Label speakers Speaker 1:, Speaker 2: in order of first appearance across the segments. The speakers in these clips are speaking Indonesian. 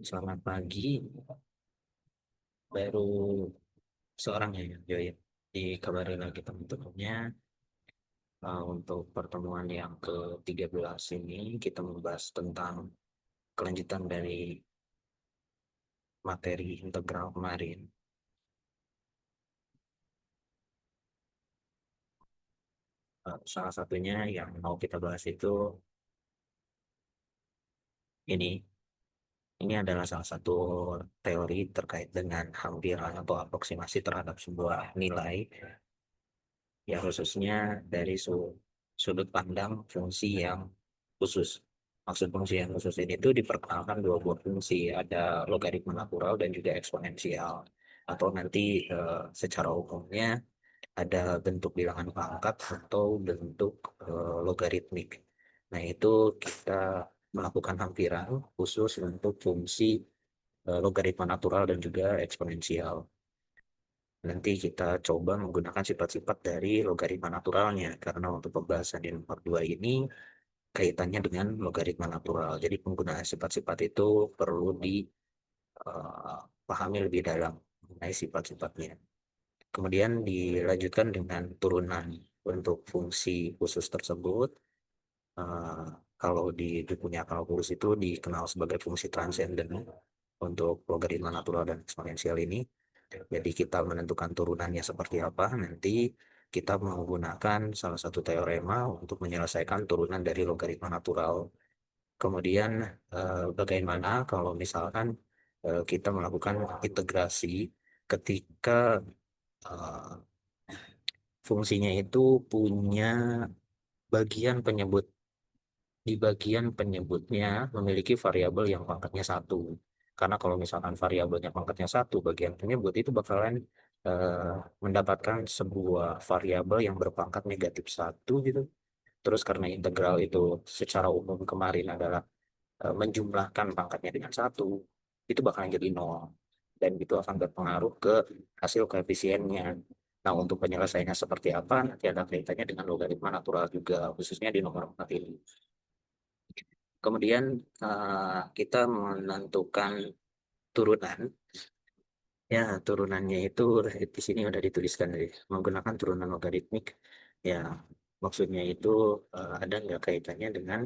Speaker 1: Selamat pagi. Baru seorang yang join dikabarin lagi teman-temannya. Untuk pertemuan yang ke-13 ini kita membahas tentang kelanjutan dari materi integral kemarin. Salah satunya yang mau kita bahas itu ini. Ini adalah salah satu teori terkait dengan hampiran atau aproksimasi terhadap sebuah nilai, ya khususnya dari sudut pandang fungsi yang khusus. Maksud fungsi yang khusus ini tuh diperkenalkan dua buah fungsi, ada logaritma natural dan juga eksponensial. Atau nanti secara umumnya ada bentuk bilangan pangkat atau bentuk logaritmik. Nah, itu kita melakukan hampiran khusus untuk fungsi logaritma natural dan juga eksponensial. Nanti kita coba menggunakan sifat-sifat dari logaritma naturalnya, karena untuk pembahasan di nomor 2 ini kaitannya dengan logaritma natural. Jadi penggunaan sifat-sifat itu perlu dipahami lebih dalam mengenai sifat-sifatnya. Kemudian dilanjutkan dengan turunan untuk fungsi khusus tersebut. Eh, Kalau di bukunya kalkulus itu dikenal sebagai fungsi transenden untuk logaritma natural dan eksponensial ini. Jadi kita menentukan turunannya seperti apa, nanti kita menggunakan salah satu teorema untuk menyelesaikan turunan dari logaritma natural. Kemudian bagaimana kalau misalkan kita melakukan integrasi ketika eh, fungsinya itu punya bagian penyebut, di bagian penyebutnya memiliki variabel yang pangkatnya satu. Karena kalau misalkan variabelnya pangkatnya satu, bagian penyebut itu bakalan eh, mendapatkan sebuah variabel yang berpangkat negatif satu gitu. Terus karena integral itu secara umum kemarin adalah menjumlahkan pangkatnya dengan satu, itu bakalan jadi nol. Dan itu akan berpengaruh ke hasil koefisiennya. Nah, untuk penyelesaiannya seperti apa, nanti ada kaitannya dengan logaritma natural juga, khususnya di nomor 4 ini. Kemudian kita menentukan turunan. Ya, turunannya itu di sini udah dituliskan menggunakan turunan logaritmik. Ya, maksudnya itu ada nggak kaitannya dengan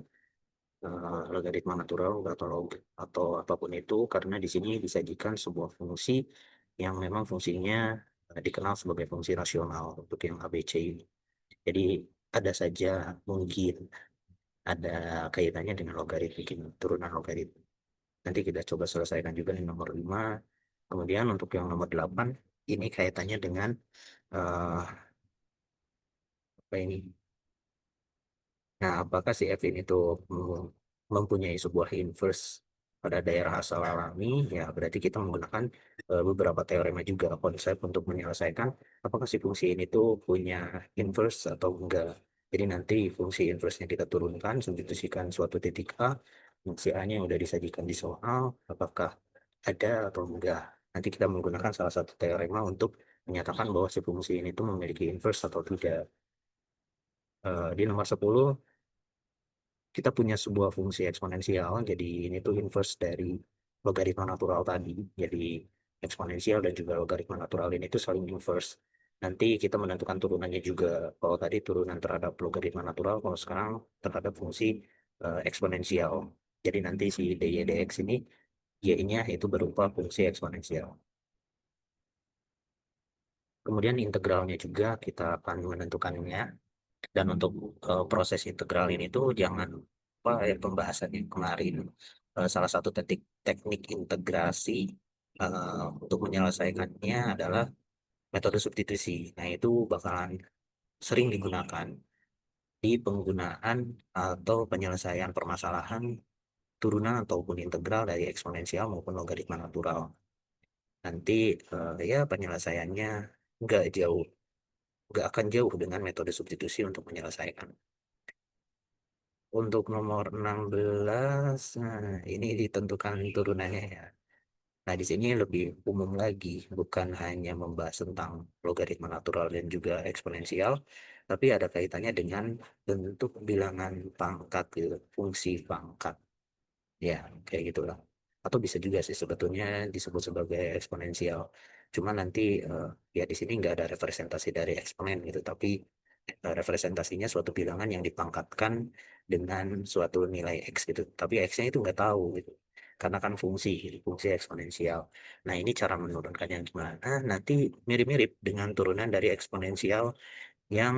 Speaker 1: logaritma natural atau atau apapun itu, karena di sini disajikan sebuah fungsi yang memang fungsinya dikenal sebagai fungsi rasional untuk yang ABC ini. Jadi ada saja mungkin ada kaitannya dengan logaritmik ini, turunan logaritma. Nanti kita coba selesaikan juga di nomor 5. Kemudian untuk yang nomor 8 ini kaitannya dengan eh, apa ini? Nah, apakah si F ini tuh mempunyai sebuah inverse pada daerah asal alami? Ya, berarti kita menggunakan beberapa teorema juga, konsep untuk menyelesaikan apakah si fungsi ini tuh punya inverse atau enggak. Jadi nanti fungsi inverse-nya kita turunkan, substitusikan suatu titik A, fungsi A-nya yang udah disajikan di soal, apakah ada atau enggak. Nanti kita menggunakan salah satu teorema untuk menyatakan bahwa si fungsi ini tuh memiliki inverse atau tidak. Di nomor 10 kita punya sebuah fungsi eksponensial, jadi ini tuh inverse dari logaritma natural tadi. Jadi eksponensial dan juga logaritma natural ini tuh saling inverse. Nanti kita menentukan turunannya juga. Kalau tadi turunan terhadap logaritma natural, kalau sekarang terhadap fungsi eksponensial. Jadi nanti si dy dx ini y-nya itu berupa fungsi eksponensial. Kemudian integralnya juga kita akan menentukannya. Dan untuk proses integral ini tuh jangan lupa ya pembahasan yang kemarin. Salah satu teknik integrasi untuk menyelesaikannya adalah metode substitusi. Nah, itu bakalan sering digunakan di penggunaan atau penyelesaian permasalahan turunan ataupun integral dari eksponensial maupun logaritma natural. Nanti ya penyelesaiannya nggak jauh, nggak akan jauh dengan metode substitusi untuk menyelesaikan. Untuk nomor 16, nah ini ditentukan turunannya ya. Nah, di sini lebih umum lagi, bukan hanya membahas tentang logaritma natural dan juga eksponensial, tapi ada kaitannya dengan bentuk bilangan pangkat gitu, fungsi pangkat. Ya, kayak gitulah. atau bisa juga sih sebetulnya disebut sebagai eksponensial. Cuma nanti ya di sini nggak ada representasi dari eksponen gitu, tapi representasinya suatu bilangan yang dipangkatkan dengan suatu nilai x gitu. Tapi x-nya itu nggak tahu gitu. Karena kan fungsi, gitu, fungsi eksponensial. Nah, ini cara menurunkannya gimana? Nanti mirip-mirip dengan turunan dari eksponensial yang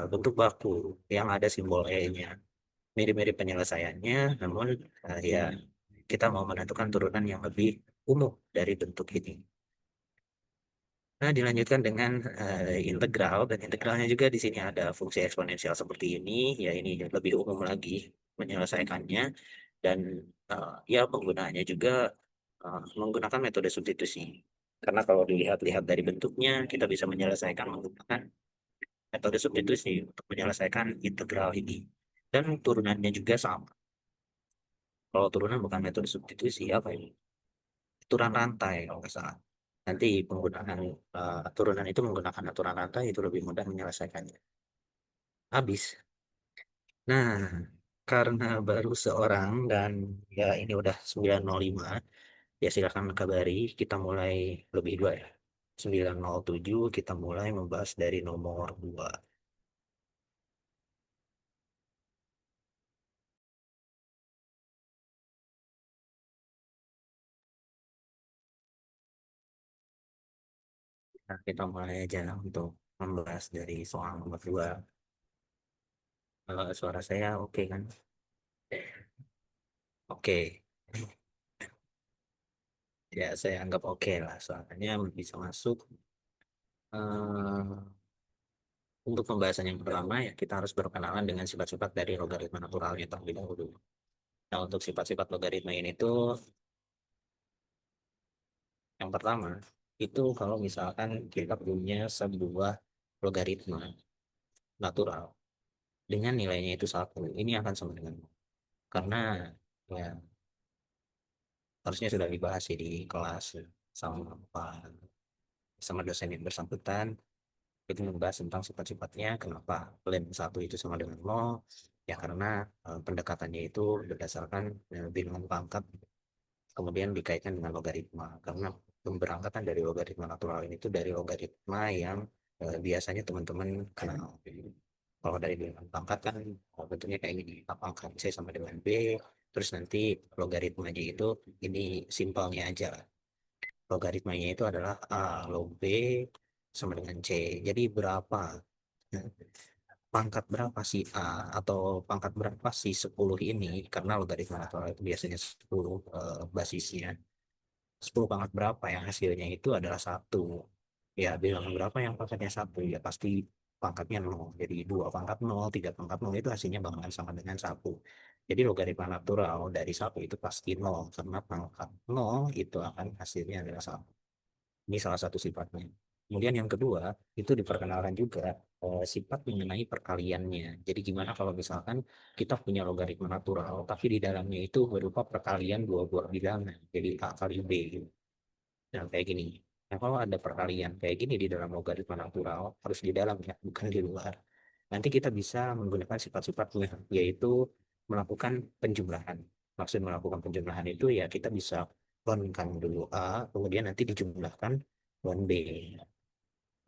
Speaker 1: bentuk baku, yang ada simbol E-nya. Mirip-mirip penyelesaiannya, namun ya kita mau menentukan turunan yang lebih umum dari bentuk ini. Nah, dilanjutkan dengan integral, dan integralnya juga di sini ada fungsi eksponensial seperti ini, ya ini lebih umum lagi menyelesaikannya, dan ya penggunaannya juga menggunakan metode substitusi. Karena kalau dilihat-lihat dari bentuknya, kita bisa menyelesaikan menggunakan metode substitusi untuk menyelesaikan integral ini. Dan turunannya juga sama. Kalau turunan bukan metode substitusi, apa ini? Aturan rantai kalau nggak salah. Nanti penggunaan turunan itu menggunakan aturan rantai itu lebih mudah menyelesaikannya. Habis. Nah, karena baru seorang dan ya ini udah 9.05, ya silakan kabari. Kita mulai lebih dua ya. 9.07 kita mulai membahas dari nomor 2. Nah, kita mulai aja untuk membahas dari soal nomor 2. Suara saya oke kan? Oke. Ya, saya anggap oke lah. Soalnya bisa masuk. eh, untuk pembahasan yang pertama ya kita harus berkenalan dengan sifat-sifat dari logaritma naturalnya terlebih dahulu. Nah, untuk sifat-sifat logaritma ini tuh yang pertama itu kalau misalkan kita punya sebuah logaritma natural dengan nilainya itu satu, ini akan sama dengan nol. Karena ya harusnya sudah dibahas ya di kelas sama sama dosen yang bersangkutan itu membahas tentang sifat-sifatnya kenapa lem satu itu sama dengan nol, ya karena pendekatannya itu berdasarkan bilangan pangkat kemudian dikaitkan dengan logaritma karena pemberangkatan dari logaritma natural ini itu dari logaritma yang biasanya teman-teman kenal. Kalau dari bilangan pangkat kan bentuknya kayak gini, A pangkat C sama dengan B, terus nanti logaritmanya itu ini simpelnya aja lah. Logaritmanya itu adalah A log B sama dengan C. Jadi berapa pangkat berapa si A atau pangkat berapa si 10 ini, karena logaritma natural itu biasanya 10 basisnya. 10 pangkat berapa yang hasilnya itu adalah satu, ya bilang berapa yang pangkatnya satu, ya pasti pangkatnya nol. Jadi dua pangkat nol, tiga pangkat nol itu hasilnya bakalan sama dengan satu. Jadi logaritma natural dari satu itu pasti nol karena pangkat nol itu akan hasilnya adalah satu. Ini salah satu sifatnya. Kemudian yang kedua, itu diperkenalkan juga sifat mengenai perkaliannya. Jadi gimana kalau misalkan kita punya logaritma natural, tapi di dalamnya itu berupa perkalian dua buah bilangan. Jadi A kali B gitu. Nah, kayak gini. Nah, kalau ada perkalian kayak gini di dalam logaritma natural, harus di dalam ya, bukan di luar. Nanti kita bisa menggunakan sifat-sifatnya, yaitu melakukan penjumlahan. Maksud melakukan penjumlahan itu ya kita bisa lonkan dulu A, kemudian nanti dijumlahkan lon B.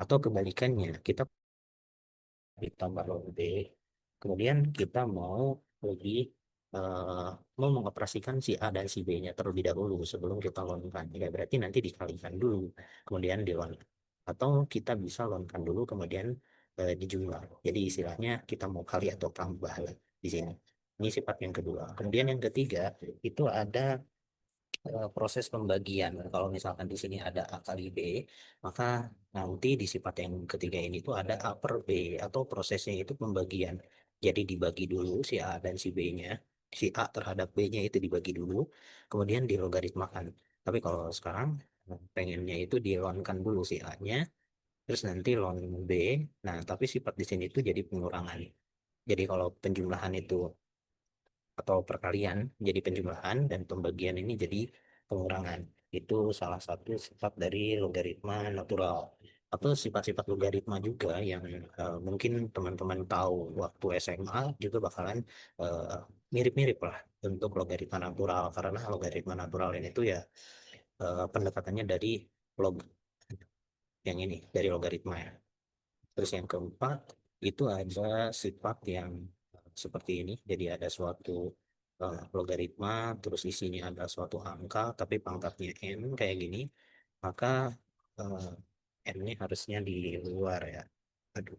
Speaker 1: Atau kebalikannya, kita ditambah lon B, kemudian kita mau lebih eh, mau mengoperasikan si A dan si B-nya terlebih dahulu sebelum kita lonkan. Ya, berarti nanti dikalikan dulu, kemudian dilonkan. Atau kita bisa lonkan dulu, kemudian dijumlah. Jadi istilahnya kita mau kali atau tambah lah di sini. Ini sifat yang kedua. Kemudian yang ketiga, itu ada proses pembagian. Kalau misalkan di sini ada A kali B, maka nanti di sifat yang ketiga ini tuh ada A per B atau prosesnya itu pembagian. Jadi dibagi dulu si A dan si B-nya. Si A terhadap B-nya itu dibagi dulu, kemudian dilogaritmakan. Tapi kalau sekarang pengennya itu dilonkan dulu si A-nya, terus nanti lon B. Nah, tapi sifat di sini tuh jadi pengurangan. Jadi kalau penjumlahan itu atau perkalian jadi penjumlahan dan pembagian ini jadi pengurangan. Itu salah satu sifat dari logaritma natural. atau sifat-sifat logaritma juga yang mungkin teman-teman tahu waktu SMA juga bakalan eh, mirip-mirip lah untuk logaritma natural, karena logaritma natural ini tuh ya pendekatannya dari log yang ini, dari logaritma ya. Terus yang keempat itu ada sifat yang seperti ini. Jadi ada suatu logaritma, terus isinya ada suatu angka, tapi pangkatnya n kayak gini. Maka eh, n ini harusnya di luar ya. Aduh,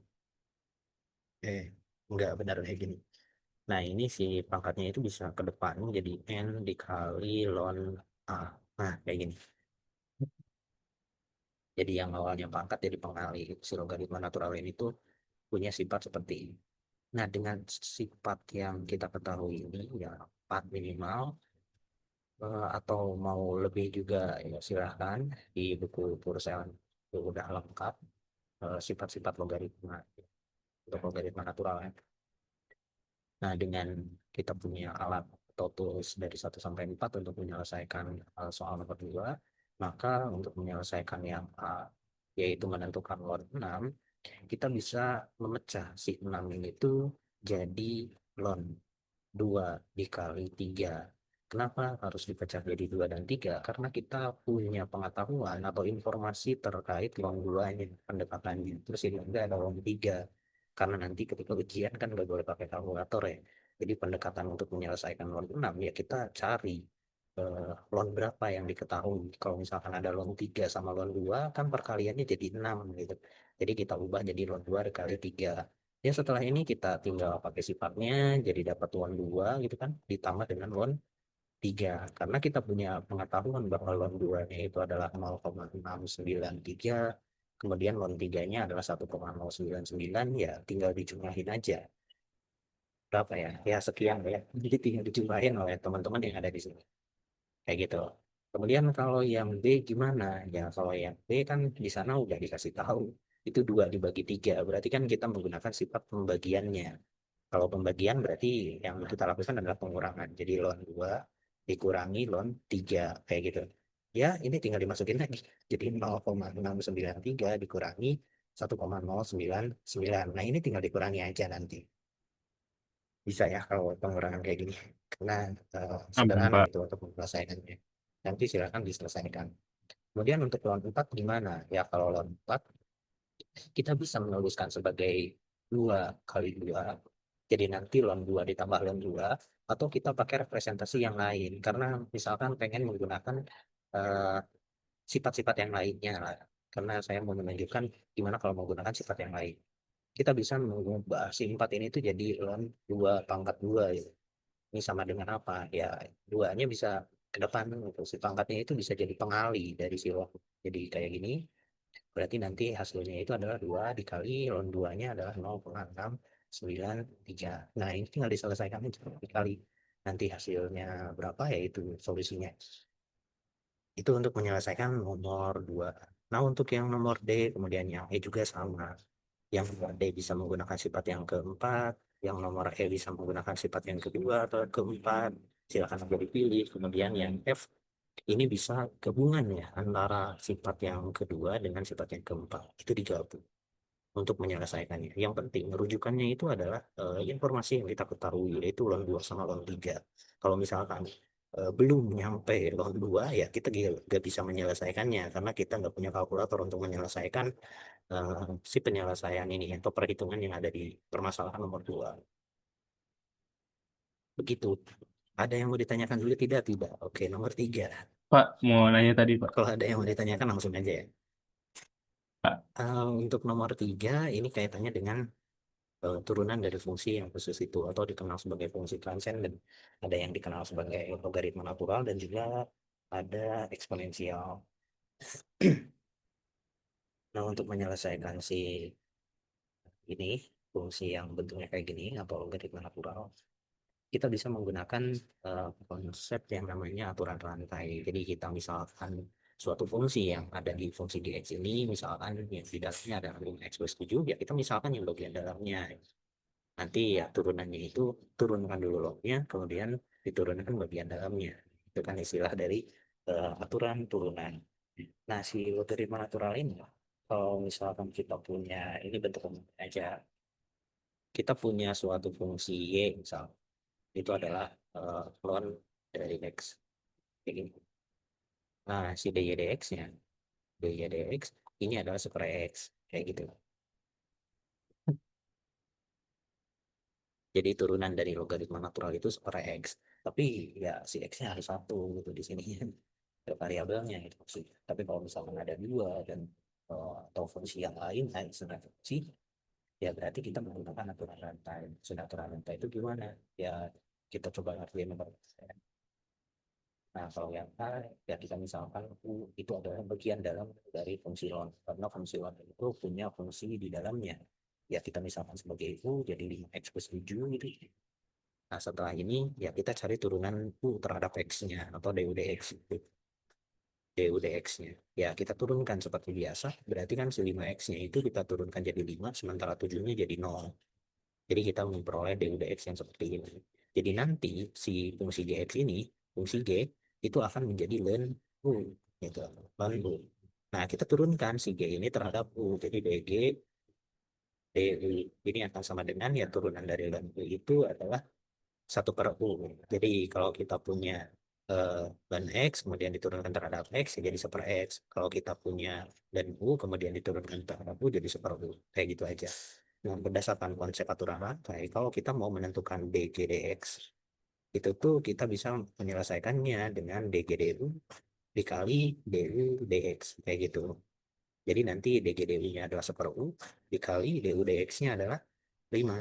Speaker 1: eh nggak benar kayak gini. Nah ini si pangkatnya itu bisa ke depan jadi n dikali ln a. Nah kayak gini. Jadi yang awalnya pangkat jadi pengali. Si logaritma natural ini tuh punya sifat seperti ini. Nah, dengan sifat yang kita ketahui ini, ya 4 minimal, atau mau lebih juga, ya silahkan di buku Purcell itu udah lengkap sifat-sifat logaritma untuk logaritma natural ya. Nah, dengan kita punya alat atau tools dari 1 sampai 4 untuk menyelesaikan soal nomor 2, maka untuk menyelesaikan yang A, yaitu menentukan log 6, kita bisa memecah si 6 ini tuh jadi log 2 dikali 3. Kenapa harus dipecah jadi 2 dan 3? Karena kita punya pengetahuan atau informasi terkait log 2 ini pendekatannya. Terus ini juga ada log 3. Karena nanti ketika ujian kan nggak boleh pakai kalkulator ya. Jadi pendekatan untuk menyelesaikan log 6 ya kita cari log berapa yang diketahui. Kalau misalkan ada log 3 sama log 2 kan perkaliannya jadi 6 gitu. Jadi kita ubah jadi log 2 dikali 3. Ya setelah ini kita tinggal pakai sifatnya jadi dapat log 2 gitu kan ditambah dengan log 3. Karena kita punya pengetahuan bahwa log 2-nya itu adalah 0,693, kemudian log 3-nya adalah 1,099, ya tinggal dijumlahin aja. Berapa ya? Ya sekian ya. Jadi tinggal dijumlahin oleh teman-teman yang ada di sini. Kayak gitu. Kemudian kalau yang B gimana? Ya kalau yang B kan di sana udah dikasih tahu. Itu 2 dibagi 3. Berarti kan kita menggunakan sifat pembagiannya. Kalau pembagian berarti yang kita lakukan adalah pengurangan. Jadi ln 2 dikurangi ln 3 kayak gitu. Ya, ini tinggal dimasukin lagi. Jadi 0,693 dikurangi 1,099. Nah, ini tinggal dikurangi aja nanti. Bisa ya kalau pengurangan kayak gini. Karena
Speaker 2: Aman,
Speaker 1: sederhana
Speaker 2: Pak.
Speaker 1: gitu untuk menyelesaikannya. Nanti silakan diselesaikan. Kemudian untuk ln 4 gimana? Ya kalau ln 4 kita bisa menuliskan sebagai 2 kali 2. Jadi nanti ln 2 ditambah ln 2, atau kita pakai representasi yang lain. Karena misalkan pengen menggunakan eh, sifat-sifat yang lainnya lah. Karena saya mau menunjukkan gimana kalau menggunakan sifat yang lain. Kita bisa mengubah si 4 ini tuh jadi ln 2 pangkat 2 gitu. Ini sama dengan apa? Ya, 2-nya bisa ke depan gitu. Si pangkatnya itu bisa jadi pengali dari si ln. Jadi kayak gini. Berarti nanti hasilnya itu adalah 2 dikali ln 2-nya adalah 0,693. Nah, ini tinggal diselesaikan aja dikali. Nanti hasilnya berapa ya itu solusinya. Itu untuk menyelesaikan nomor 2. Nah, untuk yang nomor D, kemudian yang E juga sama. Yang nomor D bisa menggunakan sifat yang keempat, yang nomor E bisa menggunakan sifat yang kedua atau keempat. Silakan aja dipilih. Kemudian yang F ini bisa gabungan ya antara sifat yang kedua dengan sifat yang keempat. Itu digabung untuk menyelesaikannya. Yang penting rujukannya itu adalah informasi yang kita ketahui yaitu log 2 sama log 3. Kalau misalkan belum nyampe log 2 ya kita nggak bisa menyelesaikannya karena kita nggak punya kalkulator untuk menyelesaikan si penyelesaian ini atau perhitungan yang ada di permasalahan nomor 2. Begitu. Ada yang mau ditanyakan dulu tidak? Tidak. Oke, nomor 3.
Speaker 2: Pak, mau nanya tadi, Pak.
Speaker 1: Kalau ada yang mau ditanyakan langsung aja ya.
Speaker 2: Pak,
Speaker 1: Untuk nomor 3 ini kaitannya dengan turunan dari fungsi yang khusus itu atau dikenal sebagai fungsi transenden. Ada yang dikenal sebagai logaritma natural dan juga ada eksponensial. Nah, untuk menyelesaikan si ini fungsi yang bentuknya kayak gini atau logaritma natural, kita bisa menggunakan konsep yang namanya aturan rantai. Jadi kita misalkan suatu fungsi yang ada di fungsi dx ini, misalkan yang di dalamnya ada 5x+7, ya kita misalkan yang bagian dalamnya. Nanti ya turunannya itu turunkan dulu lognya, kemudian diturunkan bagian dalamnya. Itu kan istilah dari aturan turunan. Nah, si logaritma natural ini kalau misalkan kita punya ini bentuk aja, kita punya suatu fungsi y misal itu adalah ln dari x kayak gini. Nah si dy dx-nya dy dx ini adalah super x kayak gitu. Jadi turunan dari logaritma natural itu super x. Tapi ya si x-nya harus satu gitu di sini. Ada variabelnya gitu maksudnya. Tapi kalau misalkan ada dua dan atau fungsi yang lain, nah sebenarnya fungsi, ya berarti kita menggunakan aturan rantai. Sudah aturan rantai itu gimana? Ya kita coba ngertiin nomor. Nah kalau yang A, ya kita misalkan U itu adalah bagian dalam dari fungsi ln. Karena fungsi ln itu punya fungsi di dalamnya. Ya kita misalkan sebagai U jadi 5x plus 7 gitu. Nah, setelah ini ya kita cari turunan U terhadap X-nya atau DUDX itu. DUDX-nya. Ya, kita turunkan seperti biasa. Berarti kan si 5X-nya itu kita turunkan jadi 5, sementara 7-nya jadi 0. Jadi kita memperoleh DUDX yang seperti ini. Jadi nanti si fungsi GX ini, fungsi G, itu akan menjadi ln U. Gitu, ln U. Nah, kita turunkan si G ini terhadap U. Jadi DG, DU ini akan sama dengan ya turunan dari ln U itu adalah 1/U. Jadi kalau kita punya dan X kemudian diturunkan terhadap X ya jadi 1/X. Kalau kita punya dan U kemudian diturunkan terhadap U jadi 1/U. Kayak gitu aja. Nah, berdasarkan konsep aturan rantai, kalau kita mau menentukan dg dx, itu tuh kita bisa menyelesaikannya dengan dg du dikali du dx. Kayak gitu. Jadi nanti dg du-nya adalah 1/U dikali du dx-nya adalah 5.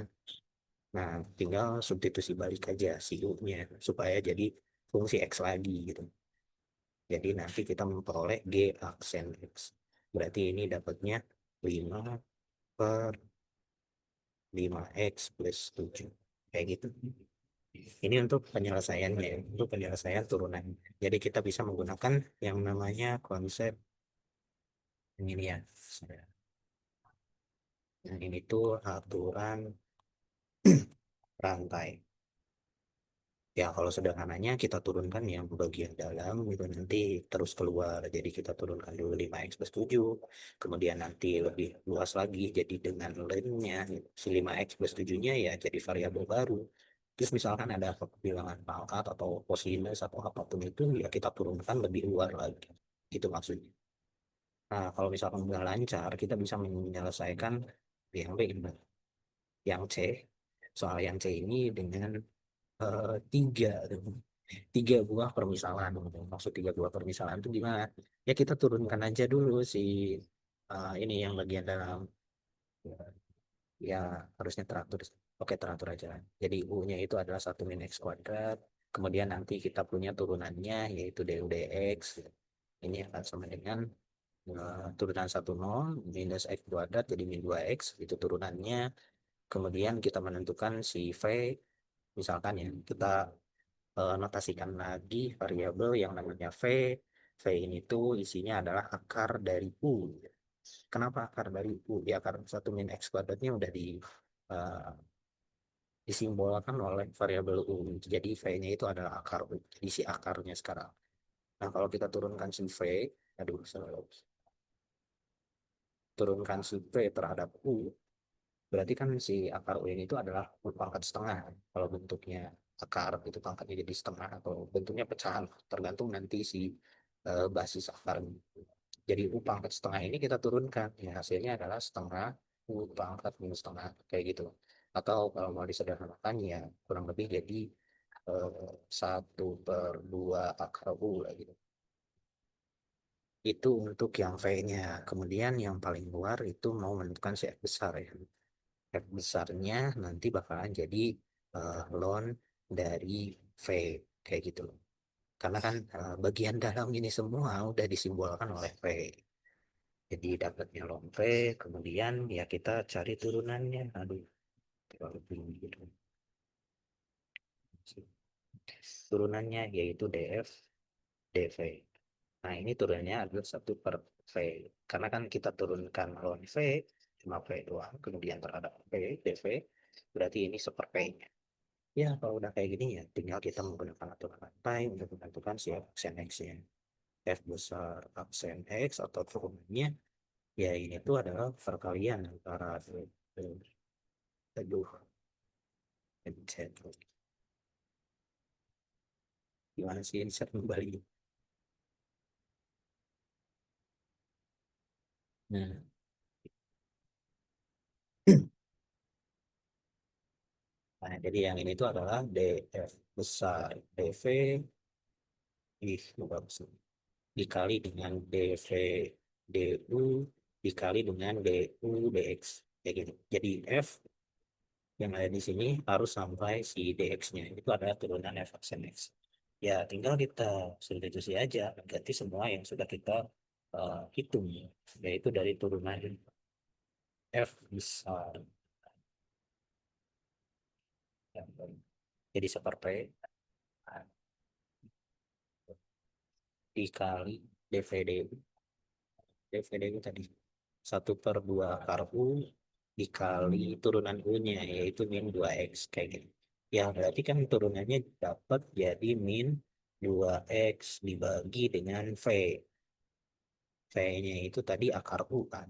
Speaker 1: Nah, tinggal substitusi balik aja si U-nya supaya jadi fungsi X lagi gitu. Jadi nanti kita memperoleh G aksen X. Berarti ini dapatnya 5 per 5X plus 7. Kayak gitu. Ini untuk penyelesaiannya, untuk penyelesaian turunan. Jadi kita bisa menggunakan yang namanya konsep ini ya. Nah, ini tuh aturan rantai. Ya, kalau sederhananya kita turunkan yang bagian dalam itu nanti terus keluar. Jadi kita turunkan dulu 5x plus 7. Kemudian nanti lebih luas lagi. Jadi dengan lainnya si 5x plus 7-nya ya jadi variabel baru. Terus misalkan ada bilangan pangkat atau kosinus atau apapun itu ya kita turunkan lebih luar lagi. Gitu maksudnya. Nah, kalau misalkan udah lancar, kita bisa menyelesaikan yang B, yang C. Soal yang C ini dengan tiga tiga buah permisalan maksud tiga buah permisalan itu gimana ya kita turunkan aja dulu si ini yang bagian dalam ya harusnya teratur oke teratur aja jadi U-nya itu adalah 1 min x², kemudian nanti kita punya turunannya yaitu du dx ini akan sama dengan turunan 1 0 minus x² jadi min 2x itu turunannya. Kemudian kita menentukan si V, misalkan ya kita notasikan lagi variabel yang namanya V. V ini tuh isinya adalah akar dari U. Kenapa akar dari U? Ya karena 1 min x²-nya udah eh, disimbolkan oleh variabel U. Jadi V-nya itu adalah akar U. Jadi si akarnya sekarang. Nah kalau kita turunkan si V, aduh, turunkan si V terhadap U, berarti kan si akar U ini itu adalah pangkat setengah. Kalau bentuknya akar itu pangkatnya jadi setengah atau bentuknya pecahan tergantung nanti si basis akar. Jadi U pangkat setengah ini kita turunkan. Ya, hasilnya adalah setengah U pangkat minus setengah kayak gitu. Atau kalau mau disederhanakan ya kurang lebih jadi 1/2 akar U lah gitu. Itu untuk yang V-nya. Kemudian yang paling luar itu mau menentukan si F besar ya. F besarnya nanti bakalan jadi ln dari V kayak gitu. Karena kan bagian dalam ini semua udah disimbolkan oleh V. Jadi dapatnya ln V, kemudian ya kita cari turunannya. Aduh, terlalu tinggi gitu. Turunannya yaitu df dv. Nah ini turunannya adalah 1/V. Karena kan kita turunkan ln V, cuma V doang, kemudian terhadap V, dv, berarti ini 1/V-nya. Ya, kalau udah kayak gini ya, tinggal kita menggunakan aturan rantai untuk menentukan si aksen X-nya. F besar aksen X atau turunannya, Ya ini tuh adalah perkalian antara aduh, pencet. Gimana sih insert kembali? Nah, nah, jadi yang ini tuh adalah DF besar DV lupa besar, dikali dengan DV DU dikali dengan DU DX kayak gitu. Jadi F yang ada di sini harus sampai si DX-nya itu adalah turunan F aksen X. Ya tinggal kita substitusi aja ganti semua yang sudah kita hitung, yaitu dari turunan F besar. Ya, jadi seperti dikali DVD DVD itu tadi 1/2 akar U dikali turunan U-nya yaitu min 2X kayak gitu. Ya berarti kan turunannya dapat jadi min 2X dibagi dengan V. V-nya itu tadi akar U kan.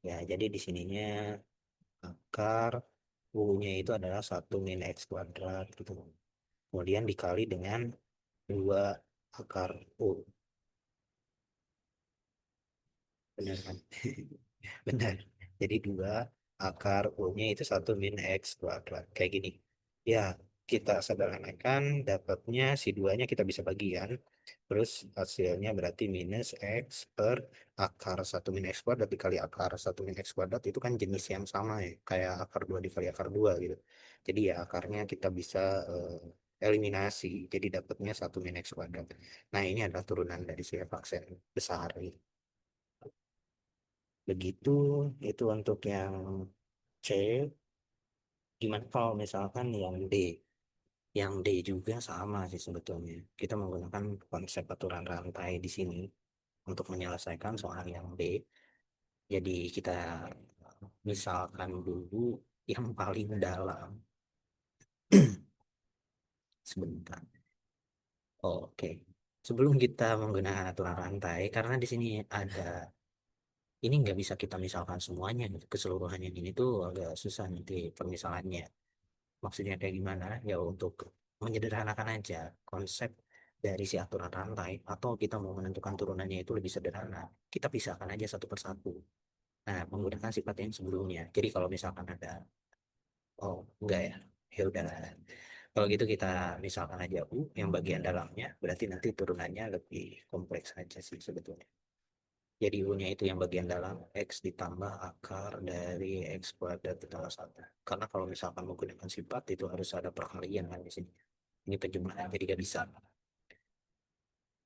Speaker 1: Ya jadi di sininya akar U-nya itu adalah 1 min X² gitu. Kemudian dikali dengan 2 akar U. Benar kan? Benar. Jadi 2 akar U-nya itu 1 min X². Kayak gini. Ya, kita sederhanakan dapatnya si duanya kita bisa bagian. Terus hasilnya berarti minus X per akar 1 min X² dikali akar 1 min X² itu kan jenis yang sama ya. Kayak akar 2 dikali akar 2 gitu. Jadi ya akarnya kita bisa eliminasi. Jadi dapatnya 1 min X². Nah ini adalah turunan dari si F aksen besar gitu. Begitu itu untuk yang C. Gimana kalau misalkan yang D? Yang D juga sama sih sebetulnya. Kita menggunakan konsep aturan rantai di sini untuk menyelesaikan soal yang D. Jadi kita misalkan dulu yang paling dalam. Sebentar. Oke. Sebelum kita menggunakan aturan rantai, karena di sini ada ini nggak bisa kita misalkan semuanya gitu, keseluruhannya ini tuh agak susah nanti permisalannya. Maksudnya kayak gimana? Ya untuk menyederhanakan aja konsep dari si aturan rantai atau kita mau menentukan turunannya itu lebih sederhana. Kita pisahkan aja satu persatu. Nah, menggunakan sifat yang sebelumnya. Jadi kalau misalkan ada, oh enggak ya, ya udah. Kalau gitu kita misalkan aja U yang bagian dalamnya, berarti nanti turunannya lebih kompleks aja sih sebetulnya. Jadi U-nya itu yang bagian dalam X ditambah akar dari X² ditambah 1. Karena kalau misalkan menggunakan sifat itu harus ada perkalian kan di sini. Ini penjumlahan jadi gak bisa.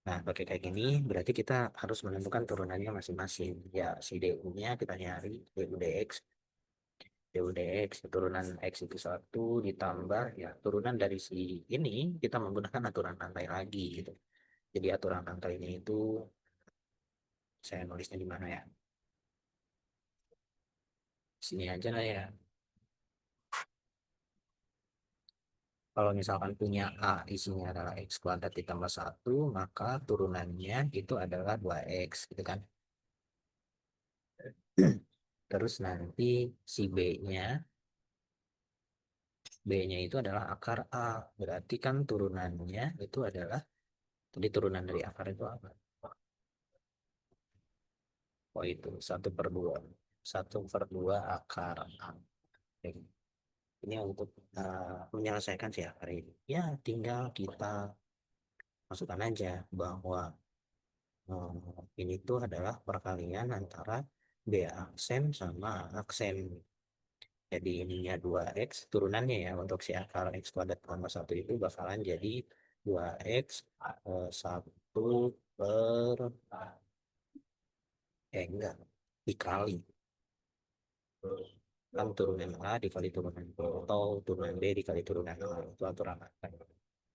Speaker 1: Nah, pakai kayak gini berarti kita harus menentukan turunannya masing-masing. Ya, si DU-nya kita nyari DU DX. DU DX turunan X itu 1 ditambah ya turunan dari si ini kita menggunakan aturan rantai lagi gitu. Jadi aturan rantainya itu saya nulisnya di mana ya? Sini aja lah ya. Kalau misalkan punya A isinya adalah X² ditambah 1 maka turunannya itu adalah 2X gitu kan. Terus nanti si B-nya itu adalah akar A. Berarti kan turunannya itu adalah, jadi turunan dari akar itu apa? Oh itu 1/2. 1/2 akar A. Oke. Ini untuk menyelesaikan si akar ini. Ya tinggal kita masukkan aja bahwa ini tuh adalah perkalian antara B aksen sama aksen. Jadi ininya 2X turunannya ya untuk si akar X² tambah 1 itu bakalan jadi 2X 1 per enggak dikali kan turunan A dikali turunan B atau turunan B dikali turunan A itu aturan apa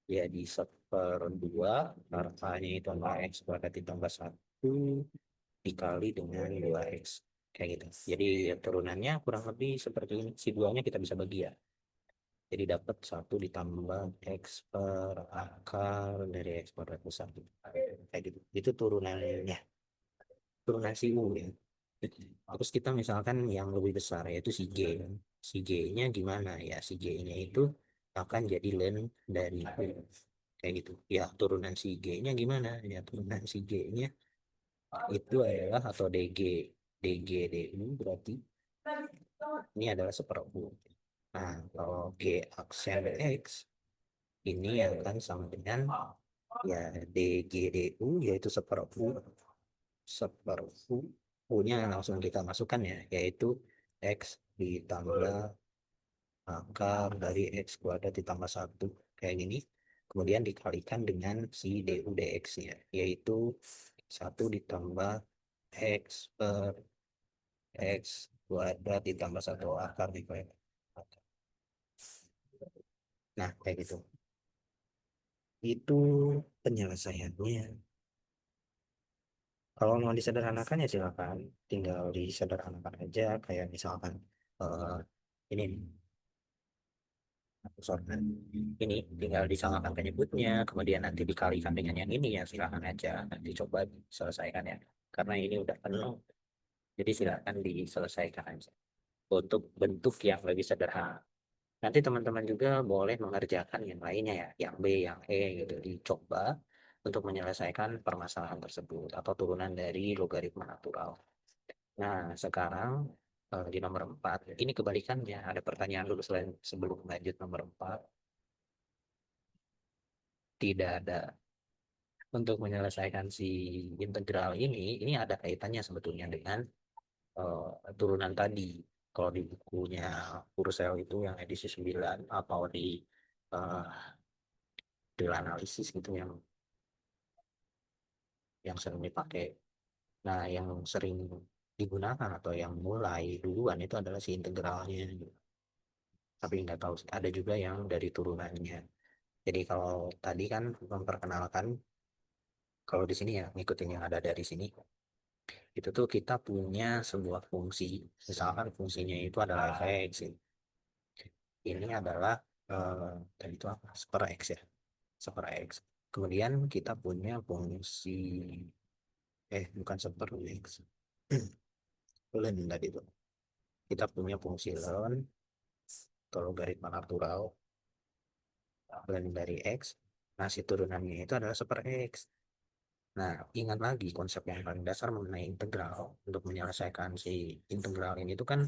Speaker 1: ya di 1/2 A-nya itu adalah X² ditambah 1 dikali dengan 2X kayak gitu. Jadi ya, turunannya kurang lebih seperti ini. Si duanya kita bisa bagi ya. Jadi dapat 1 ditambah X per akar dari X per 1. Kayak gitu. Itu turunannya. Turunan si U ya. Terus kita misalkan yang lebih besar yaitu si G. Si G-nya gimana ya? Si G-nya itu akan jadi len dari U. Kayak gitu. Ya, turunan si G-nya gimana? Ya, turunan si G-nya itu adalah atau DG. DG DU berarti ini adalah seperempat U. Nah, kalau G aksen X ini akan sama dengan ya DGDU yaitu seperempat seperempat U-nya langsung kita masukkan ya, yaitu X ditambah akar dari X kuadrat ditambah satu kayak gini. Kemudian dikalikan dengan si DU DX-nya, yaitu satu ditambah X per X kuadrat ditambah satu akar nih kayak. Nah, kayak gitu. Itu penyelesaiannya. Kalau mau disederhanakan ya silakan, tinggal disederhanakan aja kayak misalkan eh, ini nih, misalkan ini tinggal disamakan penyebutnya, kemudian nanti dikalikan dengan yang ini ya silakan aja nanti coba selesaikan ya. Karena ini udah penuh, jadi silakan diselesaikan aja untuk bentuk yang lebih sederhana. Nanti teman-teman juga boleh mengerjakan yang lainnya ya, yang B, yang E gitu, dicoba untuk menyelesaikan permasalahan tersebut atau turunan dari logaritma natural. Nah, sekarang di nomor 4 ini kebalikannya. Ada pertanyaan dulu selain sebelum lanjut nomor 4 tidak ada. Untuk menyelesaikan si integral ini ada kaitannya sebetulnya dengan turunan tadi. Kalau di bukunya Purcell itu yang edisi 9 atau di uh, del analisis gitu yang sering dipakai. Nah, yang sering digunakan atau yang mulai duluan itu adalah si integralnya. Tapi nggak tahu ada juga yang dari turunannya. Jadi kalau tadi kan memperkenalkan, kalau di sini ya ngikutin yang ada dari sini, itu tuh kita punya sebuah fungsi, misalkan fungsinya itu adalah fx, ini adalah tadi itu apa? Super x ya, super x. Kemudian kita punya fungsi bukan super x, len tadi itu. Kita punya fungsi len atau logaritma natural len dari x. Nah, si turunannya itu adalah super x. Nah, ingat lagi konsep yang paling dasar mengenai integral. Untuk menyelesaikan si integral ini itu kan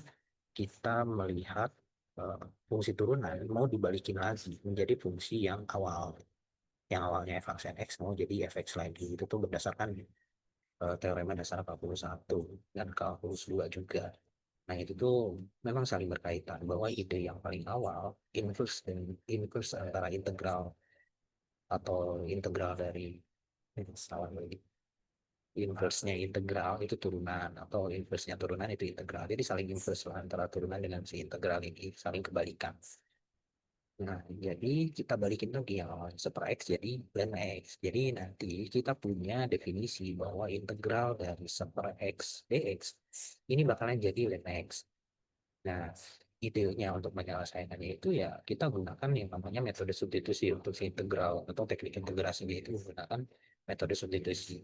Speaker 1: kita melihat eh, fungsi turunan mau dibalikin lagi menjadi fungsi yang awal. Yang awalnya f(x) x mau jadi fx lagi. Itu tuh berdasarkan teorema dasar kalkulus 1 dan kalkulus 2 juga. Nah, itu tuh memang saling berkaitan bahwa ide yang paling awal, inverse antara integral atau integral dari salah lagi inverse-nya integral itu turunan atau inverse-nya turunan itu integral. Jadi saling inverse lah antara turunan dengan si integral ini, saling kebalikan. Nah, jadi kita balikin lagi yang awalnya super X jadi len X. Jadi nanti kita punya definisi bahwa integral dari super X dx ini bakalan jadi len X. Nah, idenya untuk menyelesaikannya itu ya kita gunakan yang namanya metode substitusi untuk si integral atau teknik integrasi itu menggunakan metode substitusi.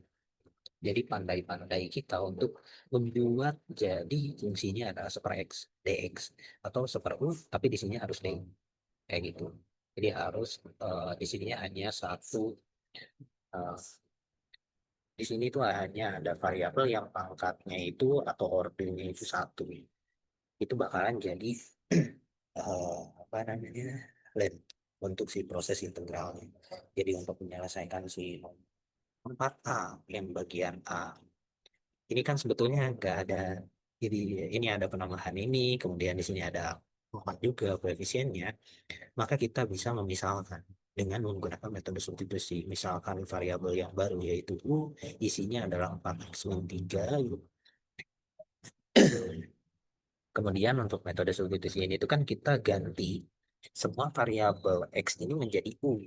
Speaker 1: Jadi pandai-pandai kita untuk membuat jadi fungsinya adalah super X, dx atau super U, tapi di sini harus D kayak gitu. Jadi harus di sininya hanya satu, eh, di sini tuh hanya ada variabel yang pangkatnya itu atau ordernya itu satu. Itu bakalan jadi apa namanya len untuk si proses integralnya. Jadi untuk menyelesaikan si 4A yang bagian A ini kan sebetulnya nggak ada, jadi ini ada penambahan ini kemudian di sini ada 4 juga koefisiennya, maka kita bisa memisalkan dengan menggunakan metode substitusi. Misalkan variabel yang baru yaitu U isinya adalah 4x-3. Kemudian untuk metode substitusi ini itu kan kita ganti semua variabel X ini menjadi U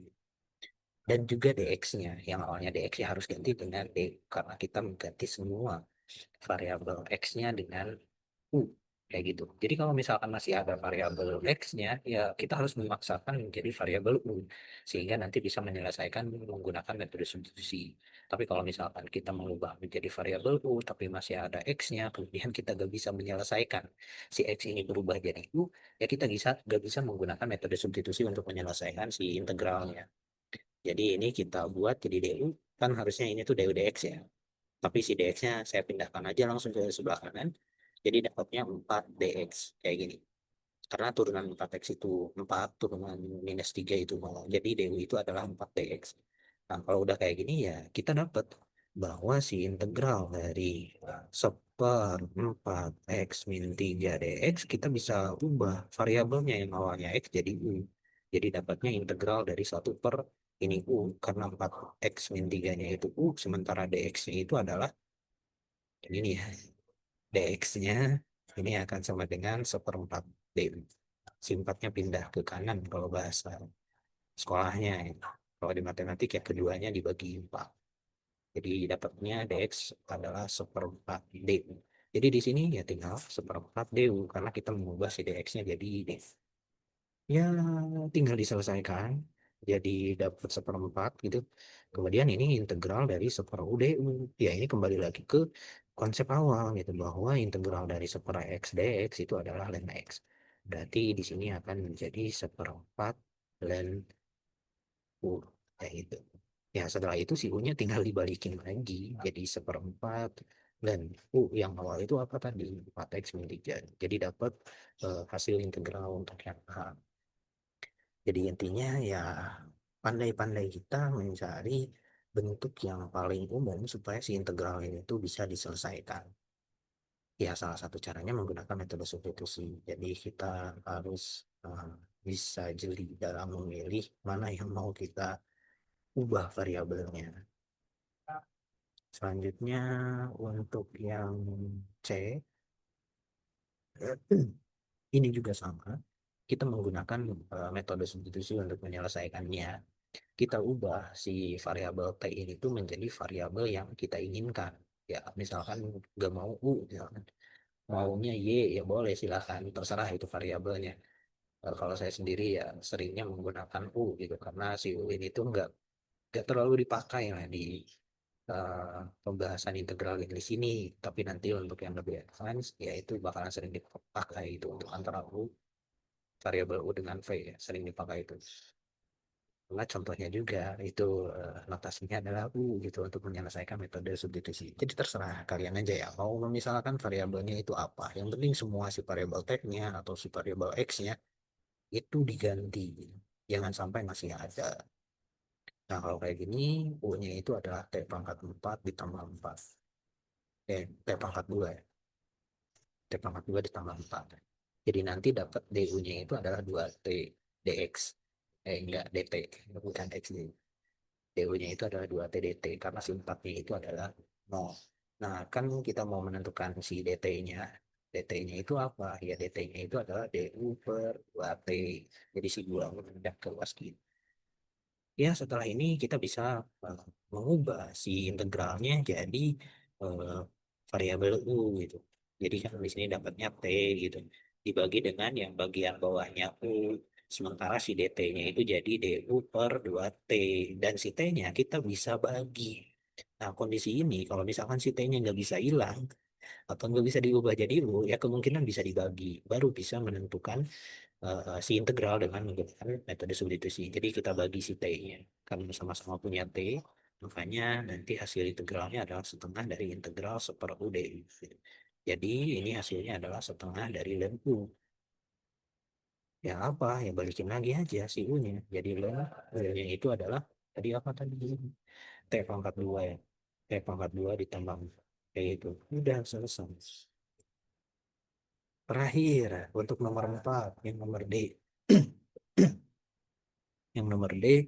Speaker 1: dan juga DX-nya. Yang awalnya DX-nya harus ganti dengan D karena kita mengganti semua variabel X-nya dengan U. kayak gitu. Jadi kalau misalkan masih ada variabel X-nya, ya kita harus memaksakan menjadi variabel U, sehingga nanti bisa menyelesaikan menggunakan metode substitusi. Tapi kalau misalkan kita mengubah menjadi variabel U, tapi masih ada X-nya, kemudian kita gak bisa menyelesaikan si X ini berubah jadi U, ya kita gak bisa menggunakan metode substitusi untuk menyelesaikan si integralnya. Jadi ini kita buat jadi DU, kan harusnya ini tuh DU dx ya. Tapi si dx-nya saya pindahkan aja langsung ke sebelah kanan. Jadi dapatnya 4 dx kayak gini. Karena turunan 4x itu 4, turunan minus 3 itu 0. Jadi DU itu adalah 4 dx. Nah, kalau udah kayak gini ya kita dapat bahwa si integral dari 1/4 x min 3 dx kita bisa ubah variabelnya yang awalnya x jadi u. Jadi dapatnya integral dari 1 per ini u, karena 4x min 3-nya itu u, sementara dx-nya itu adalah ini ya, dx-nya ini akan sama dengan 1/4 du. Simpatnya pindah ke kanan kalau bahasa sekolahnya ya. Kalau di matematik ya keduanya dibagi 4. Jadi dapatnya dx adalah 1/4 du. Jadi di sini ya tinggal 1/4 du karena kita mengubah si dx-nya jadi d. Ya tinggal diselesaikan. Jadi dapat 1/4 gitu. Kemudian ini integral dari 1/u du. Ya ini kembali lagi ke konsep awal gitu bahwa integral dari 1/x dx itu adalah ln x. Berarti di sini akan menjadi 1/4 ln U kayak gitu. Ya setelah itu si U-nya tinggal dibalikin lagi jadi 1/4 dan U yang awal itu apa tadi 4x min 3. Jadi dapat hasil integral untuk yang A. Jadi intinya ya pandai-pandai kita mencari bentuk yang paling umum supaya si integral ini tuh bisa diselesaikan. Ya salah satu caranya menggunakan metode substitusi. Jadi kita harus bisa jeli dalam memilih mana yang mau kita ubah variabelnya. Selanjutnya untuk yang C, ini juga sama. Kita menggunakan metode substitusi untuk menyelesaikannya. Kita ubah si variabel T ini tuh menjadi variabel yang kita inginkan. Ya, misalkan gak mau U, misalkan. Maunya Y, ya boleh silahkan. Terserah itu variabelnya. Kalau saya sendiri ya seringnya menggunakan U gitu. Karena si U ini tuh nggak terlalu dipakai lah di pembahasan integral yang di sini, tapi nanti untuk yang lebih advance ya itu bakalan sering dipakai itu untuk antara U, variabel U dengan V ya, sering dipakai itu. Nah, contohnya juga itu notasinya adalah U gitu untuk menyelesaikan metode substitusi. Jadi terserah kalian aja ya mau misalkan variabelnya itu apa. Yang penting semua si variabel t-nya atau si variabel x-nya itu diganti. Jangan sampai masih ada. Nah, kalau kayak gini, U-nya itu adalah T pangkat 4 ditambah 4. T pangkat 2 ya. T pangkat 2 ditambah 4. Jadi nanti dapat DU-nya itu adalah 2T dx. Enggak, dt. Bukan x. DU-nya itu adalah 2T dt. Karena si 4-nya itu adalah 0. Nah, kan kita mau menentukan si dt-nya. dt-nya itu apa? Ya, dt-nya itu adalah DU per 2T. Jadi si 2 menunjuk ke luas gitu. Ya, setelah ini kita bisa mengubah si integralnya jadi eh, variabel U gitu. Jadi kan di sini dapatnya T gitu. Dibagi dengan yang bagian bawahnya U. Sementara si dt-nya itu jadi DU per 2T. Dan si T-nya kita bisa bagi. Nah, kondisi ini kalau misalkan si T-nya nggak bisa hilang, atau nggak bisa diubah jadi U, ya kemungkinan bisa dibagi. Baru bisa menentukan si integral dengan menggunakan metode substitusi. Jadi kita bagi si t-nya karena sama-sama punya t, makanya nanti hasil integralnya adalah setengah dari integral 1/u du. Jadi ini hasilnya adalah setengah dari ln u. Ya apa? Ya balikin lagi aja si u-nya. Jadi ln u-nya itu adalah tadi apa tadi? T pangkat 2 ya. T pangkat 2 ditambah kayak itu. Udah selesai. Terakhir untuk nomor 4, yang nomor D. Yang nomor D